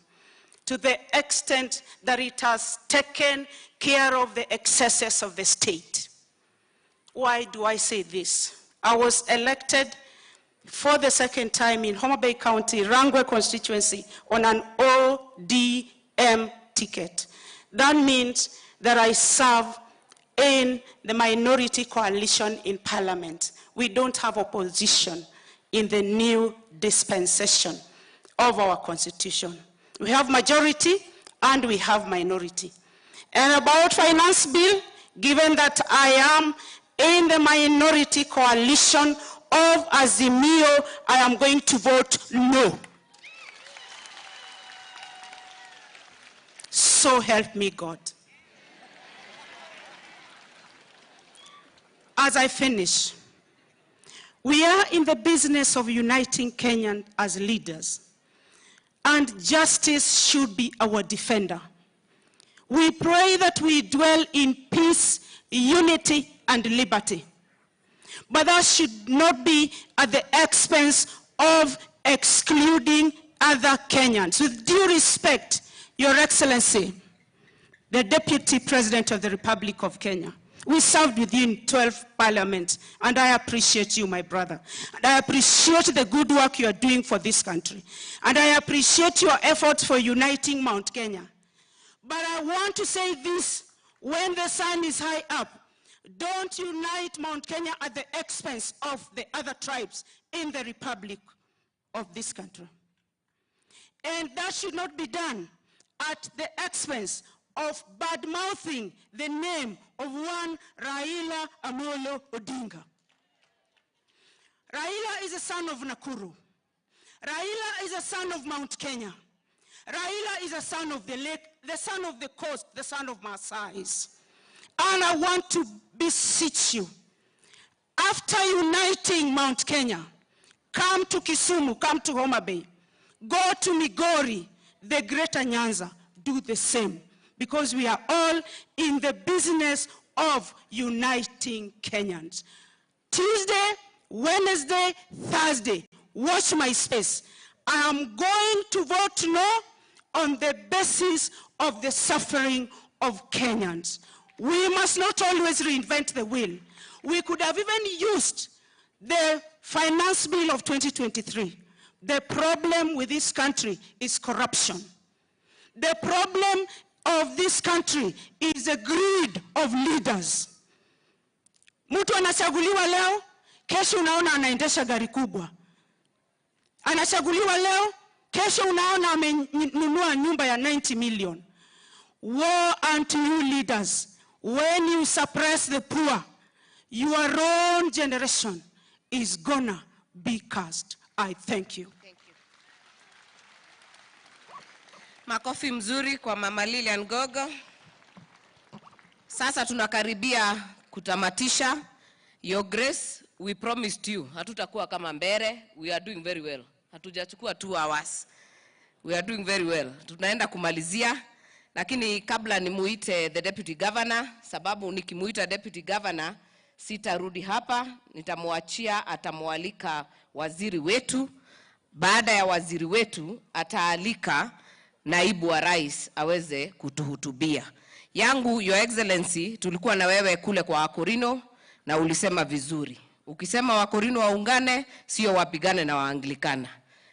to the extent that it has taken care of the excesses of the state. Why do I say this? I was elected for the second time in Homa Bay County, Rangwe constituency, on an ODM ticket. That means that I serve in the minority coalition in parliament. We don't have opposition in the new dispensation of our constitution. We have majority and we have minority. And about finance bill, given that I am in the minority coalition of Azimio, I am going to vote no. So help me God. As I finish, we are in the business of uniting Kenyans as leaders, and justice should be our defender. We pray that we dwell in peace, unity, and liberty. But that should not be at the expense of excluding other Kenyans. With due respect, Your Excellency, the Deputy President of the Republic of Kenya, we served within 12 parliaments, and I appreciate you, my brother. And I appreciate the good work you are doing for this country. And I appreciate your efforts for uniting Mount Kenya. But I want to say this, when the sun is high up, don't unite Mount Kenya at the expense of the other tribes in the Republic of this country. And that should not be done at the expense of bad-mouthing the name of one Raila Amolo Odinga. Raila is a son of Nakuru. Raila is a son of Mount Kenya. Raila is a son of the lake, the son of the coast, the son of Maasais. And I want to beseech you, after uniting Mount Kenya, come to Kisumu, come to Homa Bay, go to Migori, the Greater Nyanza, do the same. Because we are all in the business of uniting Kenyans. Tuesday, Wednesday, Thursday, watch my space. I am going to vote no on the basis of the suffering of Kenyans. We must not always reinvent the wheel. We could have even used the finance bill of 2023. The problem with this country is corruption. The problem of this country is a greed of leaders. Mtu anachaguliwa leo, kesho unaona anaendesha gari kubwa. Anachaguliwa leo, kesho unaona amenunua nyumba ya 90 million. Woe unto you leaders, when you suppress the poor, your own generation is gonna be cursed. I thank you. Makofi mzuri kwa Mama Lilian Gogo. Sasa tunakaribia kutamatisha. Your Grace, we promised you, hatutakuwa kama mbere. We are doing very well. Hatujachukua 2 hours. We are doing very well. Tunaenda kumalizia, lakini kabla nimuite the Deputy Governor, sababu nikimuita Deputy Governor, sitarudi hapa, nitamuachia, atamualika waziri wetu. Baada ya waziri wetu, ataalika naibu wa rais aweze kutuhutubia. Yangu, Your Excellency, tulikuwa na wewe kule kwa Wakorino na ulisema vizuri. Ukisema Wakorino waungane, sio wapigane na Waanglikana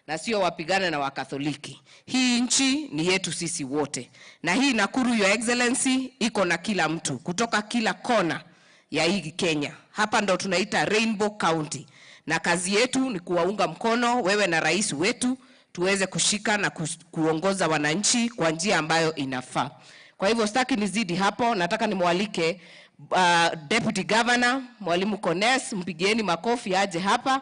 na sio wapigane na Wakatholiki. Hii nchi ni yetu sisi wote. Na hii Nakuru, Your Excellency, iko na kila mtu kutoka kila kona ya hii Kenya. Hapa ndo tunaita Rainbow County. Na kazi yetu ni kuwaunga mkono wewe na rais wetu tuweze kushika na kuongoza wananchi kwa njia ambayo inafaa. Kwa hivyo sitaki nizidi hapo, nataka nimwalike Deputy Governor Mwalimu Kones, mpigieni makofi aje hapa.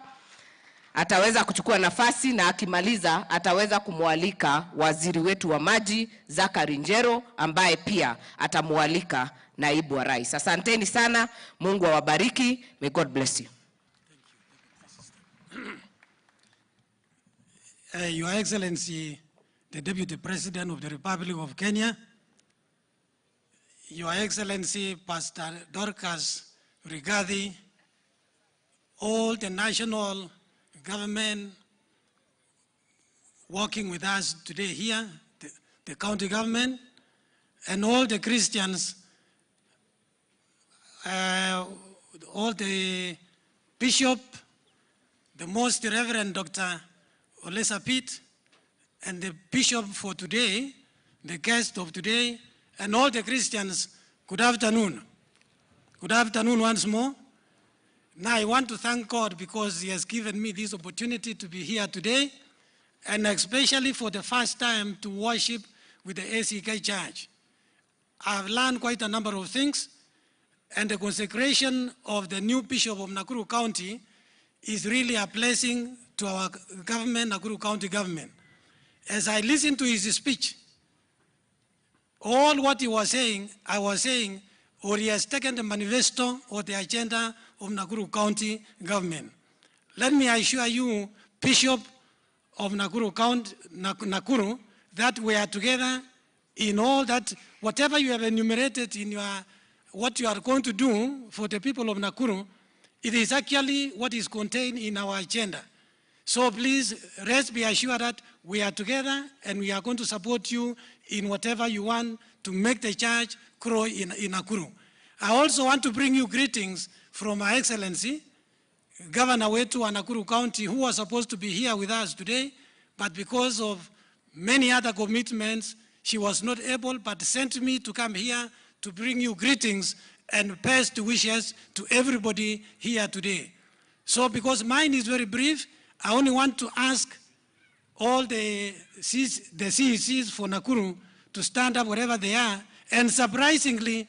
Ataweza kuchukua nafasi na akimaliza ataweza kumwalika waziri wetu wa maji Zachary Njero ambaye pia atamualika naibu wa rais. Asanteni sana, Mungu awabariki. May God bless you. Your Excellency, the Deputy President of the Republic of Kenya, Your Excellency, Pastor Dorcas Rigathi, all the national government working with us today here, the county government, and all the Christians, all the bishop, the Most Reverend Dr. Olesa Pitt, and the bishop for today, the guest of today, and all the Christians, good afternoon. Good afternoon once more. Now I want to thank God because He has given me this opportunity to be here today, and especially for the first time to worship with the ACK Church. I've learned quite a number of things, and the consecration of the new Bishop of Nakuru County is really a blessing to our government, Nakuru County government. As I listened to his speech, all what he was saying, I was saying, or he has taken the manifesto or the agenda of Nakuru County government. Let me assure you, Bishop of Nakuru County, Nakuru, that we are together in all that, whatever you have enumerated in your, what you are going to do for the people of Nakuru, it is actually what is contained in our agenda. So please rest be assured that we are together and we are going to support you in whatever you want to make the church grow in Nakuru. I also want to bring you greetings from Her Excellency, Governor Wetu wa Nakuru County, who was supposed to be here with us today, but because of many other commitments, she was not able, but sent me to come here to bring you greetings and best wishes to everybody here today. So because mine is very brief, I only want to ask all the CECs for Nakuru to stand up wherever they are. And surprisingly,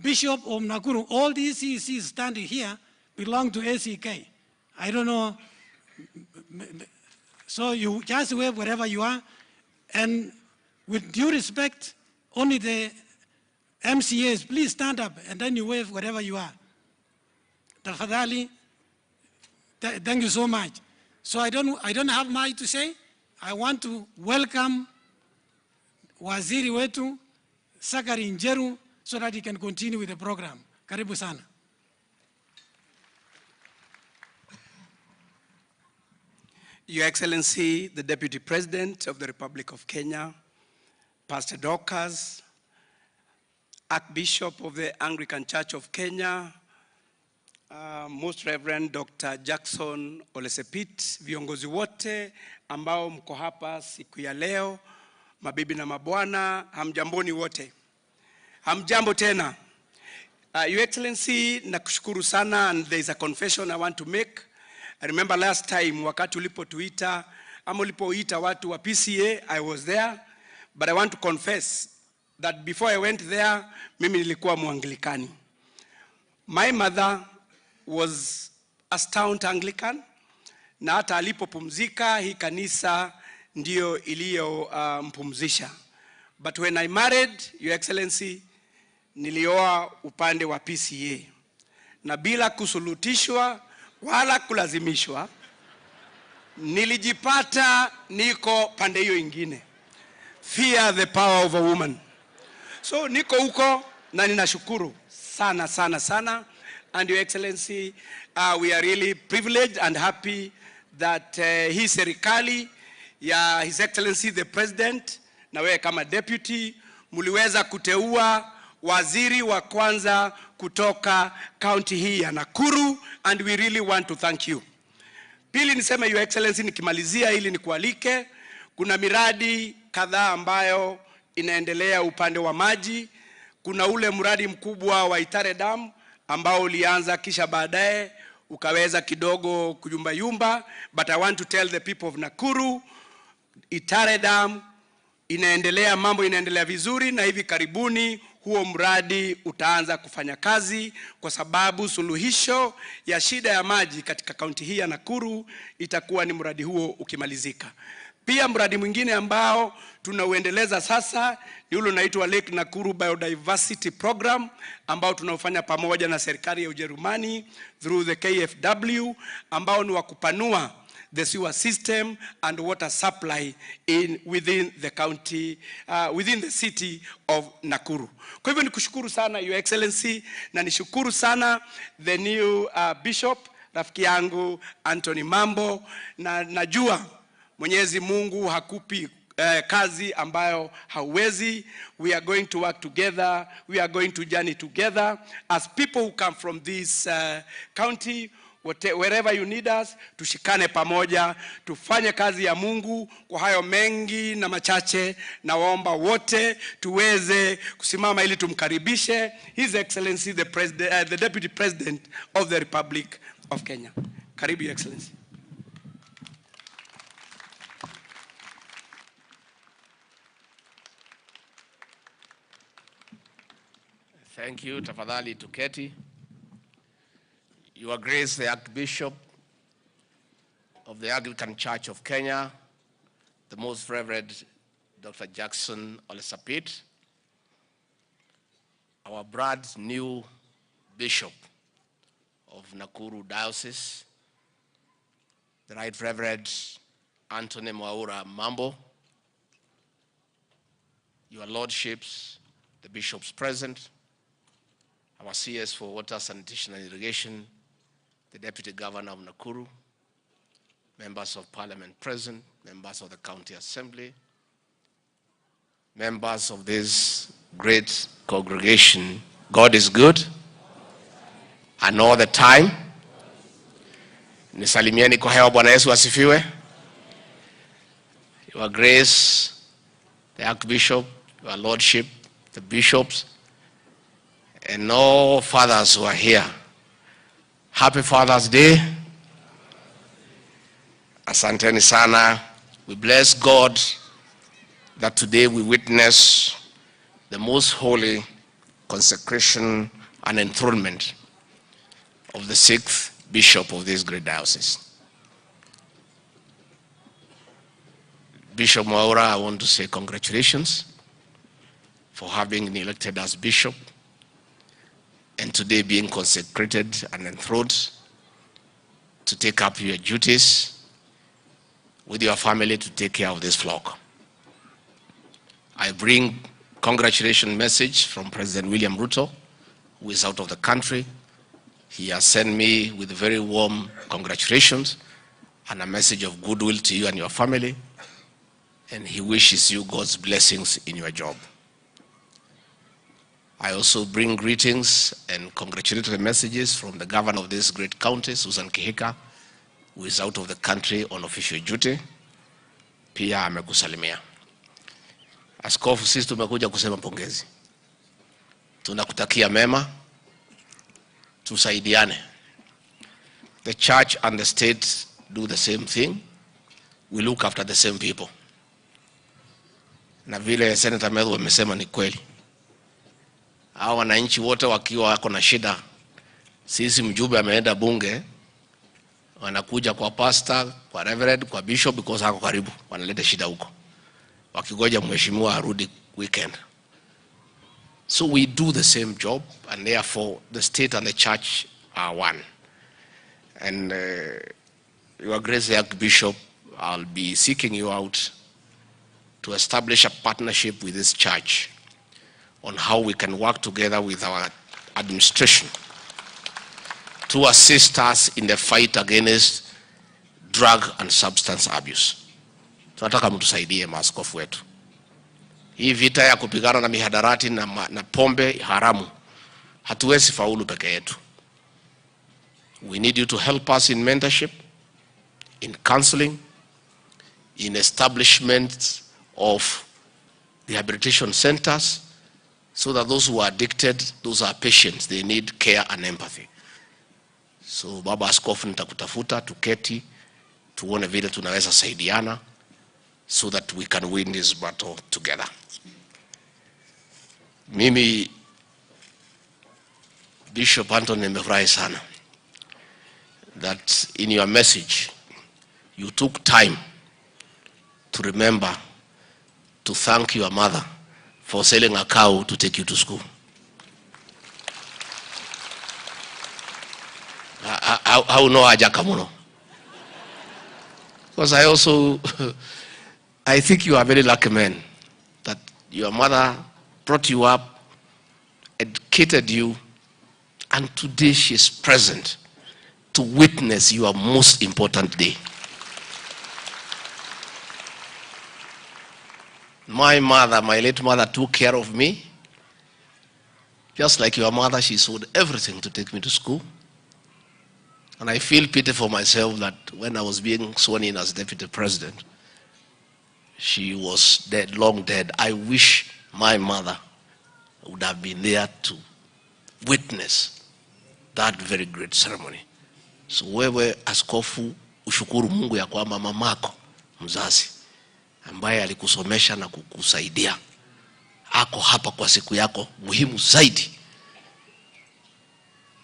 Bishop of Nakuru, all these CECs standing here belong to ACK. I don't know. So you just wave wherever you are. And with due respect, only the MCAs, please stand up and then you wave wherever you are. Tafadhali, thank you so much. So I don't have much to say. I want to welcome Waziri wetu, Zachary Njero, so that he can continue with the program. Karibu sana. Your Excellency, the Deputy President of the Republic of Kenya, Pastor Dorcas, Archbishop of the Anglican Church of Kenya, Most Reverend Dr. Jackson Ole Sapit, viongozi wote ambao mko hapa siku ya leo, mabibi na mabwana, hamjamboni wote. Hamjambo tena. Your Excellency, nakushukuru sana, and there is a confession I want to make. I remember last time wakati ulipotuita ama ulipoita watu wa PCA, I was there, but I want to confess that before I went there, mimi nilikuwa Mwanglikani. My mother was a stout Anglican, na hata alipopumzika hii kanisa ndio iliyo mpumzisha. But when I married, Your Excellency, nilioa upande wa PCA, na bila kusulutishwa wala kulazimishwa, nilijipata niko pande hiyo ingine. Fear the power of a woman. So niko huko na ninashukuru sana sana sana. And Your Excellency, we are really privileged and happy that hii serikali ya His Excellency the President na wewe kama deputy muliweza kuteua waziri wa kwanza kutoka county hii ya Nakuru, and we really want to thank you. Pili niseme Your Excellency, nikimalizia ili nikualike, kuna miradi kadhaa ambayo inaendelea upande wa maji. Kuna ule mradi mkubwa wa Itare Dam ambao ulianza kisha baadaye ukaweza kidogo kuyumba, but I want to tell the people of Nakuru, Itare Dam inaendelea, mambo inaendelea vizuri, na hivi karibuni huo mradi utaanza kufanya kazi, kwa sababu suluhisho ya shida ya maji katika kaunti hii ya Nakuru itakuwa ni mradi huo ukimalizika. Pia mradi mwingine ambao tunauendeleza sasa ni ule unaitwa Lake Nakuru Biodiversity Program, ambao tunaufanya pamoja na serikali ya Ujerumani through the KFW, ambao ni wa kupanua the sewer system and water supply within the county, within the city of Nakuru. Kwa hivyo nikushukuru sana Your Excellency, na nishukuru sana the new bishop, rafiki yangu Anthony Mambo, na najua Mwenyezi Mungu hakupi kazi ambayo hauwezi. We are going to work together, we are going to journey together as people who come from this county. Wherever you need us, tushikane pamoja, tufanye kazi ya Mungu. Kwa hayo mengi na machache, na waomba wote tuweze kusimama ili tumkaribishe His Excellency the President, the Deputy President of the Republic of Kenya. Karibu Your Excellency. Thank you. Tafadhali tuketi. Your Grace, the Archbishop of the Anglican Church of Kenya, the Most Reverend Dr. Jackson Ole Sapit, our brand new Bishop of Nakuru Diocese, the Right Reverend Anthony Mwaura Mambo, your Lordships, the Bishops present, our CS for Water, Sanitation and Irrigation, the Deputy Governor of Nakuru, members of Parliament present, members of the County Assembly, members of this great congregation. God is good, and all the time. Nisalimieni kwa hewa. Bwana Yesu asifiwe. Your Grace, the Archbishop, your Lordship, the Bishops, and all fathers who are here. Happy Father's Day. Asanteni sana. We bless God that today we witness the most holy consecration and enthronement of the 6th Bishop of this great diocese. Bishop Mwaura, I want to say congratulations for having been elected as Bishop, and today being consecrated and enthroned to take up your duties with your family to take care of this flock. I bring congratulations message from President William Ruto, who is out of the country. He has sent me with very warm congratulations and a message of goodwill to you and your family, and he wishes you God's blessings in your job. I also bring greetings and congratulatory messages from the governor of this great county, Susan Kihika, who is out of the country on official duty. Pia amekusalimia. Askofu, sisi tumekuja kusema pongezi. Tunakutakia mema. Tusaidiane. The church and the state do the same thing. We look after the same people. Na vile Senator Medhu amesema ni kweli. Hao wananchi wote wakiwa wako na shida, sisi mjumbe ameenda bunge, wanakuja kwa pastor, kwa reverend, kwa bishop because hako karibu, wanaleta shida huko. Wakigoja mheshimiwa arudi weekend. So we do the same job, and therefore the state and the church are one. And Your Grace the Archbishop, I'll be seeking you out to establish a partnership with this church on how we can work together with our administration to assist us in the fight against drug and substance abuse. Tunataka mtusaidie maaskofu wetu. Hii vita ya kupigana na mihadarati na pombe haramu hatuwezi faulu peke yetu. We need you to help us in mentorship, in counseling, in establishment of rehabilitation centers, so that those who are addicted, those are patients, they need care and empathy. So Baba Askofu, nitakutafuta tuketi tuone vile tunaweza saidiana so that we can win this battle together. Mimi Bishop Anthony, nimefurahi sana that in your message you took time to remember to thank your mother for selling a cow to take you to school. How no ajakamuno? Because I also, I think you are a very lucky man that your mother brought you up, educated you, and today she is present to witness your most important day. My mother, my late mother, took care of me. Just like your mother, she sold everything to take me to school. And I feel pity for myself that when I was being sworn in as deputy president, she was dead, long dead. I wish my mother would have been there to witness that very great ceremony. So wewe askofu, ushukuru Mungu ya kwamba mamako mzazi ambaye alikusomesha na kukusaidia ako hapa kwa siku yako muhimu zaidi.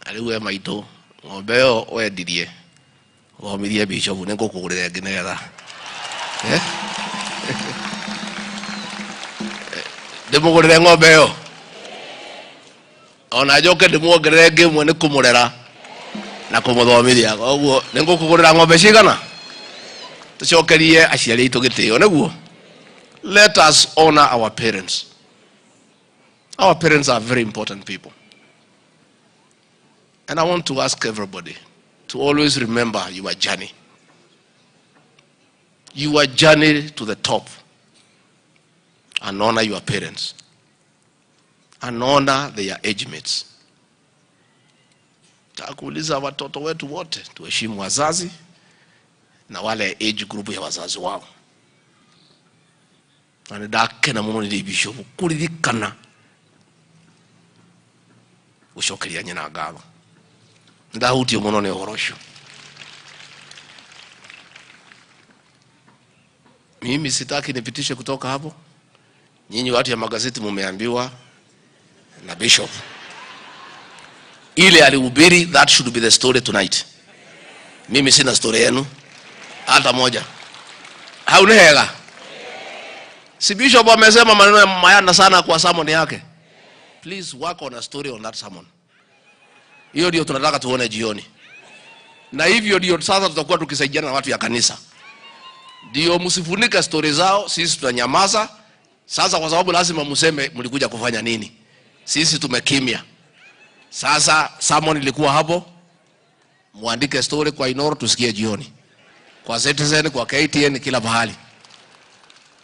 Aliwe maito ng'ombeo wendirie omirie bishop nengo kugurira nginera ndimugurire ng'ombeo ona njoke ndimuongerere ngimwe ni kumurera na kumuthomithia koguo nengo kugurira ng'ombe cigana tucokerie aciari itu gitio neguo. Let us honor our parents. Our parents are very important people. And I want to ask everybody to always remember your journey. Your journey to the top. And honor your parents. And honor their age mates. Takuuliza watoto wetu wote tuheshimu wazazi na wale age group ya wazazi wao. Na ndakena muno ni bishop kuririkana ucokeria nyina ngatho. Ndahutio muno ni uhoro ucio. Mimi sitaki nipitishe kutoka hapo. Nyinyi watu ya magazeti mumeambiwa na bishop ile alihubiri, that should be the story tonight. Mimi sina story yenu hata moja. Haunihega. Si bishop amesema maneno mayana sana kwa sermon yake. Please work on a story on that sermon. Hiyo ndio tunataka tuone jioni. Na hivyo ndio sasa tutakuwa tukisaidiana na watu ya kanisa. Ndio msifunike story zao, sisi tutanyamaza. Sasa kwa sababu lazima mseme mlikuja kufanya nini. Sisi tumekimya. Sasa sermon ilikuwa hapo. Muandike story kwa Inoro tusikie jioni. Kwa Citizen, kwa KTN, kila mahali.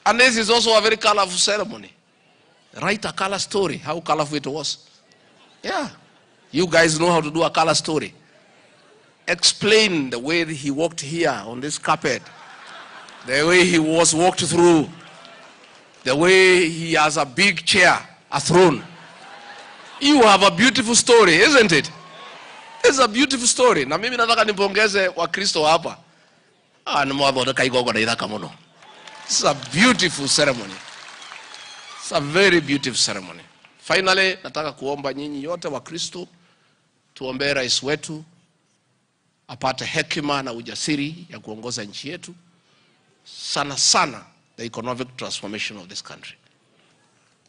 And this is also a very colorful ceremony. Write a color story, how colorful it was. Yeah. You guys know how to do a color story. Explain the way he walked here on this carpet, the way he was walked through, the way he has a big chair, a throne. You have a beautiful story, isn't it? It's a beautiful story. Na mimi nataka nipongeze wa Kristo hapa. It's a beautiful ceremony. It's a very beautiful ceremony. Finally, nataka kuomba nyinyi yote wa Kristo tuombee rais wetu apate hekima na ujasiri ya kuongoza nchi yetu, sana sana the economic transformation of this country.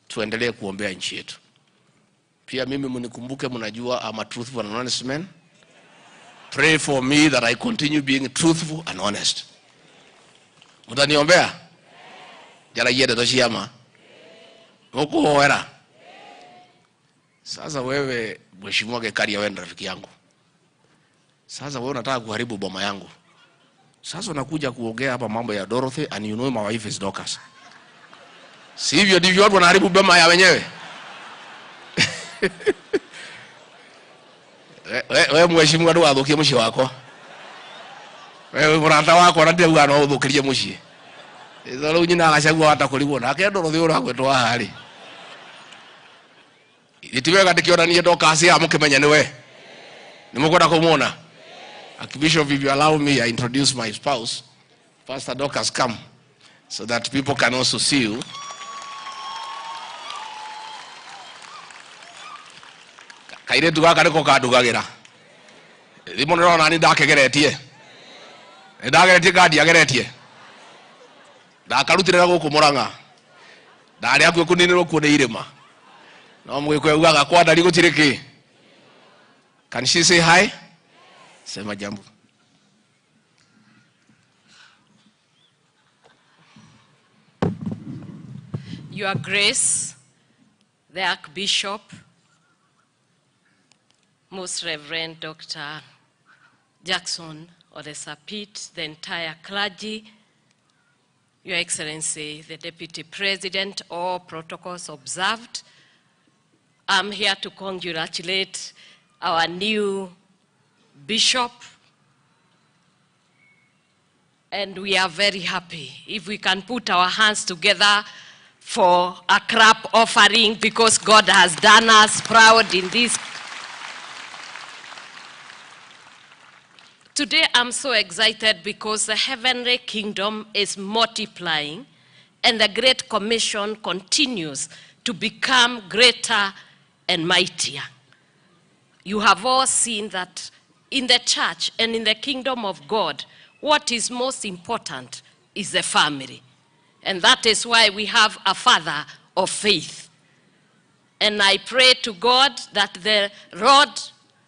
Tuendelee kuombea nchi yetu. Pia mimi mnikumbuke, mnajua I'm a truthful and honest man. Pray for me that I continue being truthful and honest. Mtaniombea? Jala yede toshiyama. Ukuhoera. Sasa wewe Mheshimiwa Gekaria, wewe rafiki yangu. Sasa wewe unataka kuharibu boma yangu. Sasa unakuja kuongea hapa mambo ya Dorothy and you know my wife is Dorcas. Si hivyo ndivyo watu wanaharibu boma ya wenyewe. Wewe Mheshimiwa ndo athukie mushi wako. Wewe murata wako anathe ugana uthukirie mushi. Izo ru nyina agacagua watakuligwo nake Dorothy uragwetwa hari. Itiwega ndikionanie Dorcas ya mukimenya niwe. Nimukwenda kumuona. Archbishop, if you allow me, I introduce my spouse. Pastor Dorcas, come, so that people can also see you. Kaire tuga kare ko kadugagira. Limo no nani ndakegeretie. Ndageretie kadi ageretie. Ndakarutira guku Muranga. Ndari akwe kuniniro kuone irima. No mwikwe ugaga kwa ndari gutiriki. Can she say hi? Sema jambo. Your Grace, the Archbishop, Most Reverend Dr. Jackson Olesa Pitt, the entire clergy, Your Excellency, the Deputy President, all protocols observed. I'm here to congratulate our new Bishop, and we are very happy if we can put our hands together for a clap offering, because God has done us proud in this. Today I'm so excited because the heavenly kingdom is multiplying and the Great Commission continues to become greater and mightier. You have all seen that in the church and in the kingdom of God, what is most important is the family. And that is why we have a father of faith. And I pray to God that the rod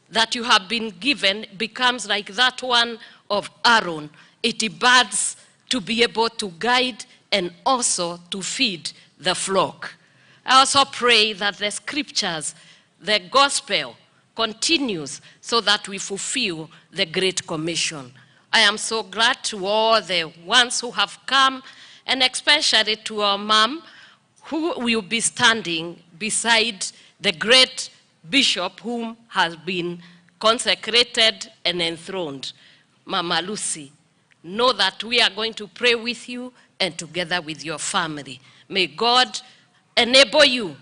that you have been given becomes like that one of Aaron. It buds to be able to guide and also to feed the flock. I also pray that the scriptures, the gospel, continues so that we fulfill the Great Commission. I am so glad to all the ones who have come, and especially to our mom, who will be standing beside the great bishop whom has been consecrated and enthroned, Mama Lucy. Know that we are going to pray with you and together with your family. May God enable you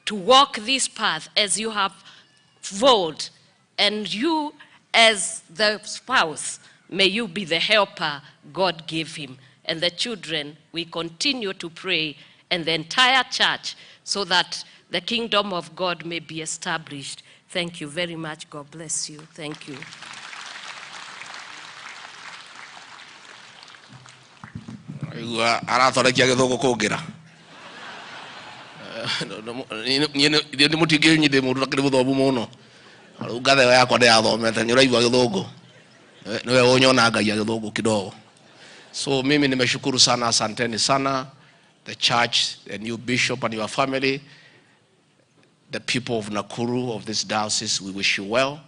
to walk this path as you have vowed, and you as the spouse, may you be the helper God gave him. And the children, we continue to pray, and the entire church, so that the kingdom of God may be established. Thank you very much. God bless you. Thank you. Arathorekia githugu kungira. Ni mutingirnyite mundu akiri muthomu muno. Ngathe yakwa ndiathomete ni uraigua githugu. Niwe unyona ngai githugu kidogo. So mimi nimeshukuru sana, asanteni sana, the church, the new bishop and your family, the people of Nakuru, of this diocese, we wish you well.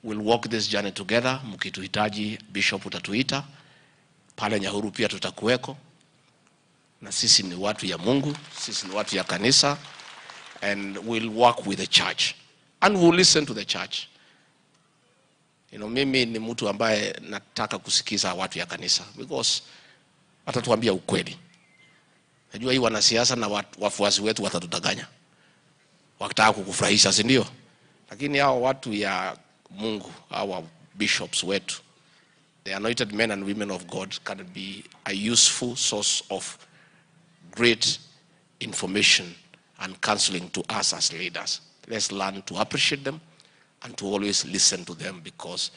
We'll walk this journey together. Mkituhitaji, bishop utatuita. Pale Nyahuru pia tutakuweko. Na sisi ni watu ya Mungu, sisi ni watu ya kanisa, and we'll work with the church and we'll listen to the church. Mimi ni mtu ambaye nataka kusikiza watu ya kanisa because watatuambia ukweli. Najua hii wanasiasa na wafuasi wetu watatudanganya, wakitaka kukufurahisha, si ndio? Lakini hao watu ya Mungu, our bishops wetu, the anointed men and women of God, can be a useful source of great information and counseling to us as leaders. Let's learn to appreciate them and to always listen to them, because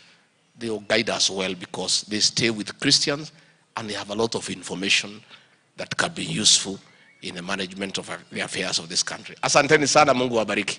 they will guide us well, because they stay with Christians and they have a lot of information that can be useful in the management of the affairs of this country. Asanteni sana, Mungu wabariki.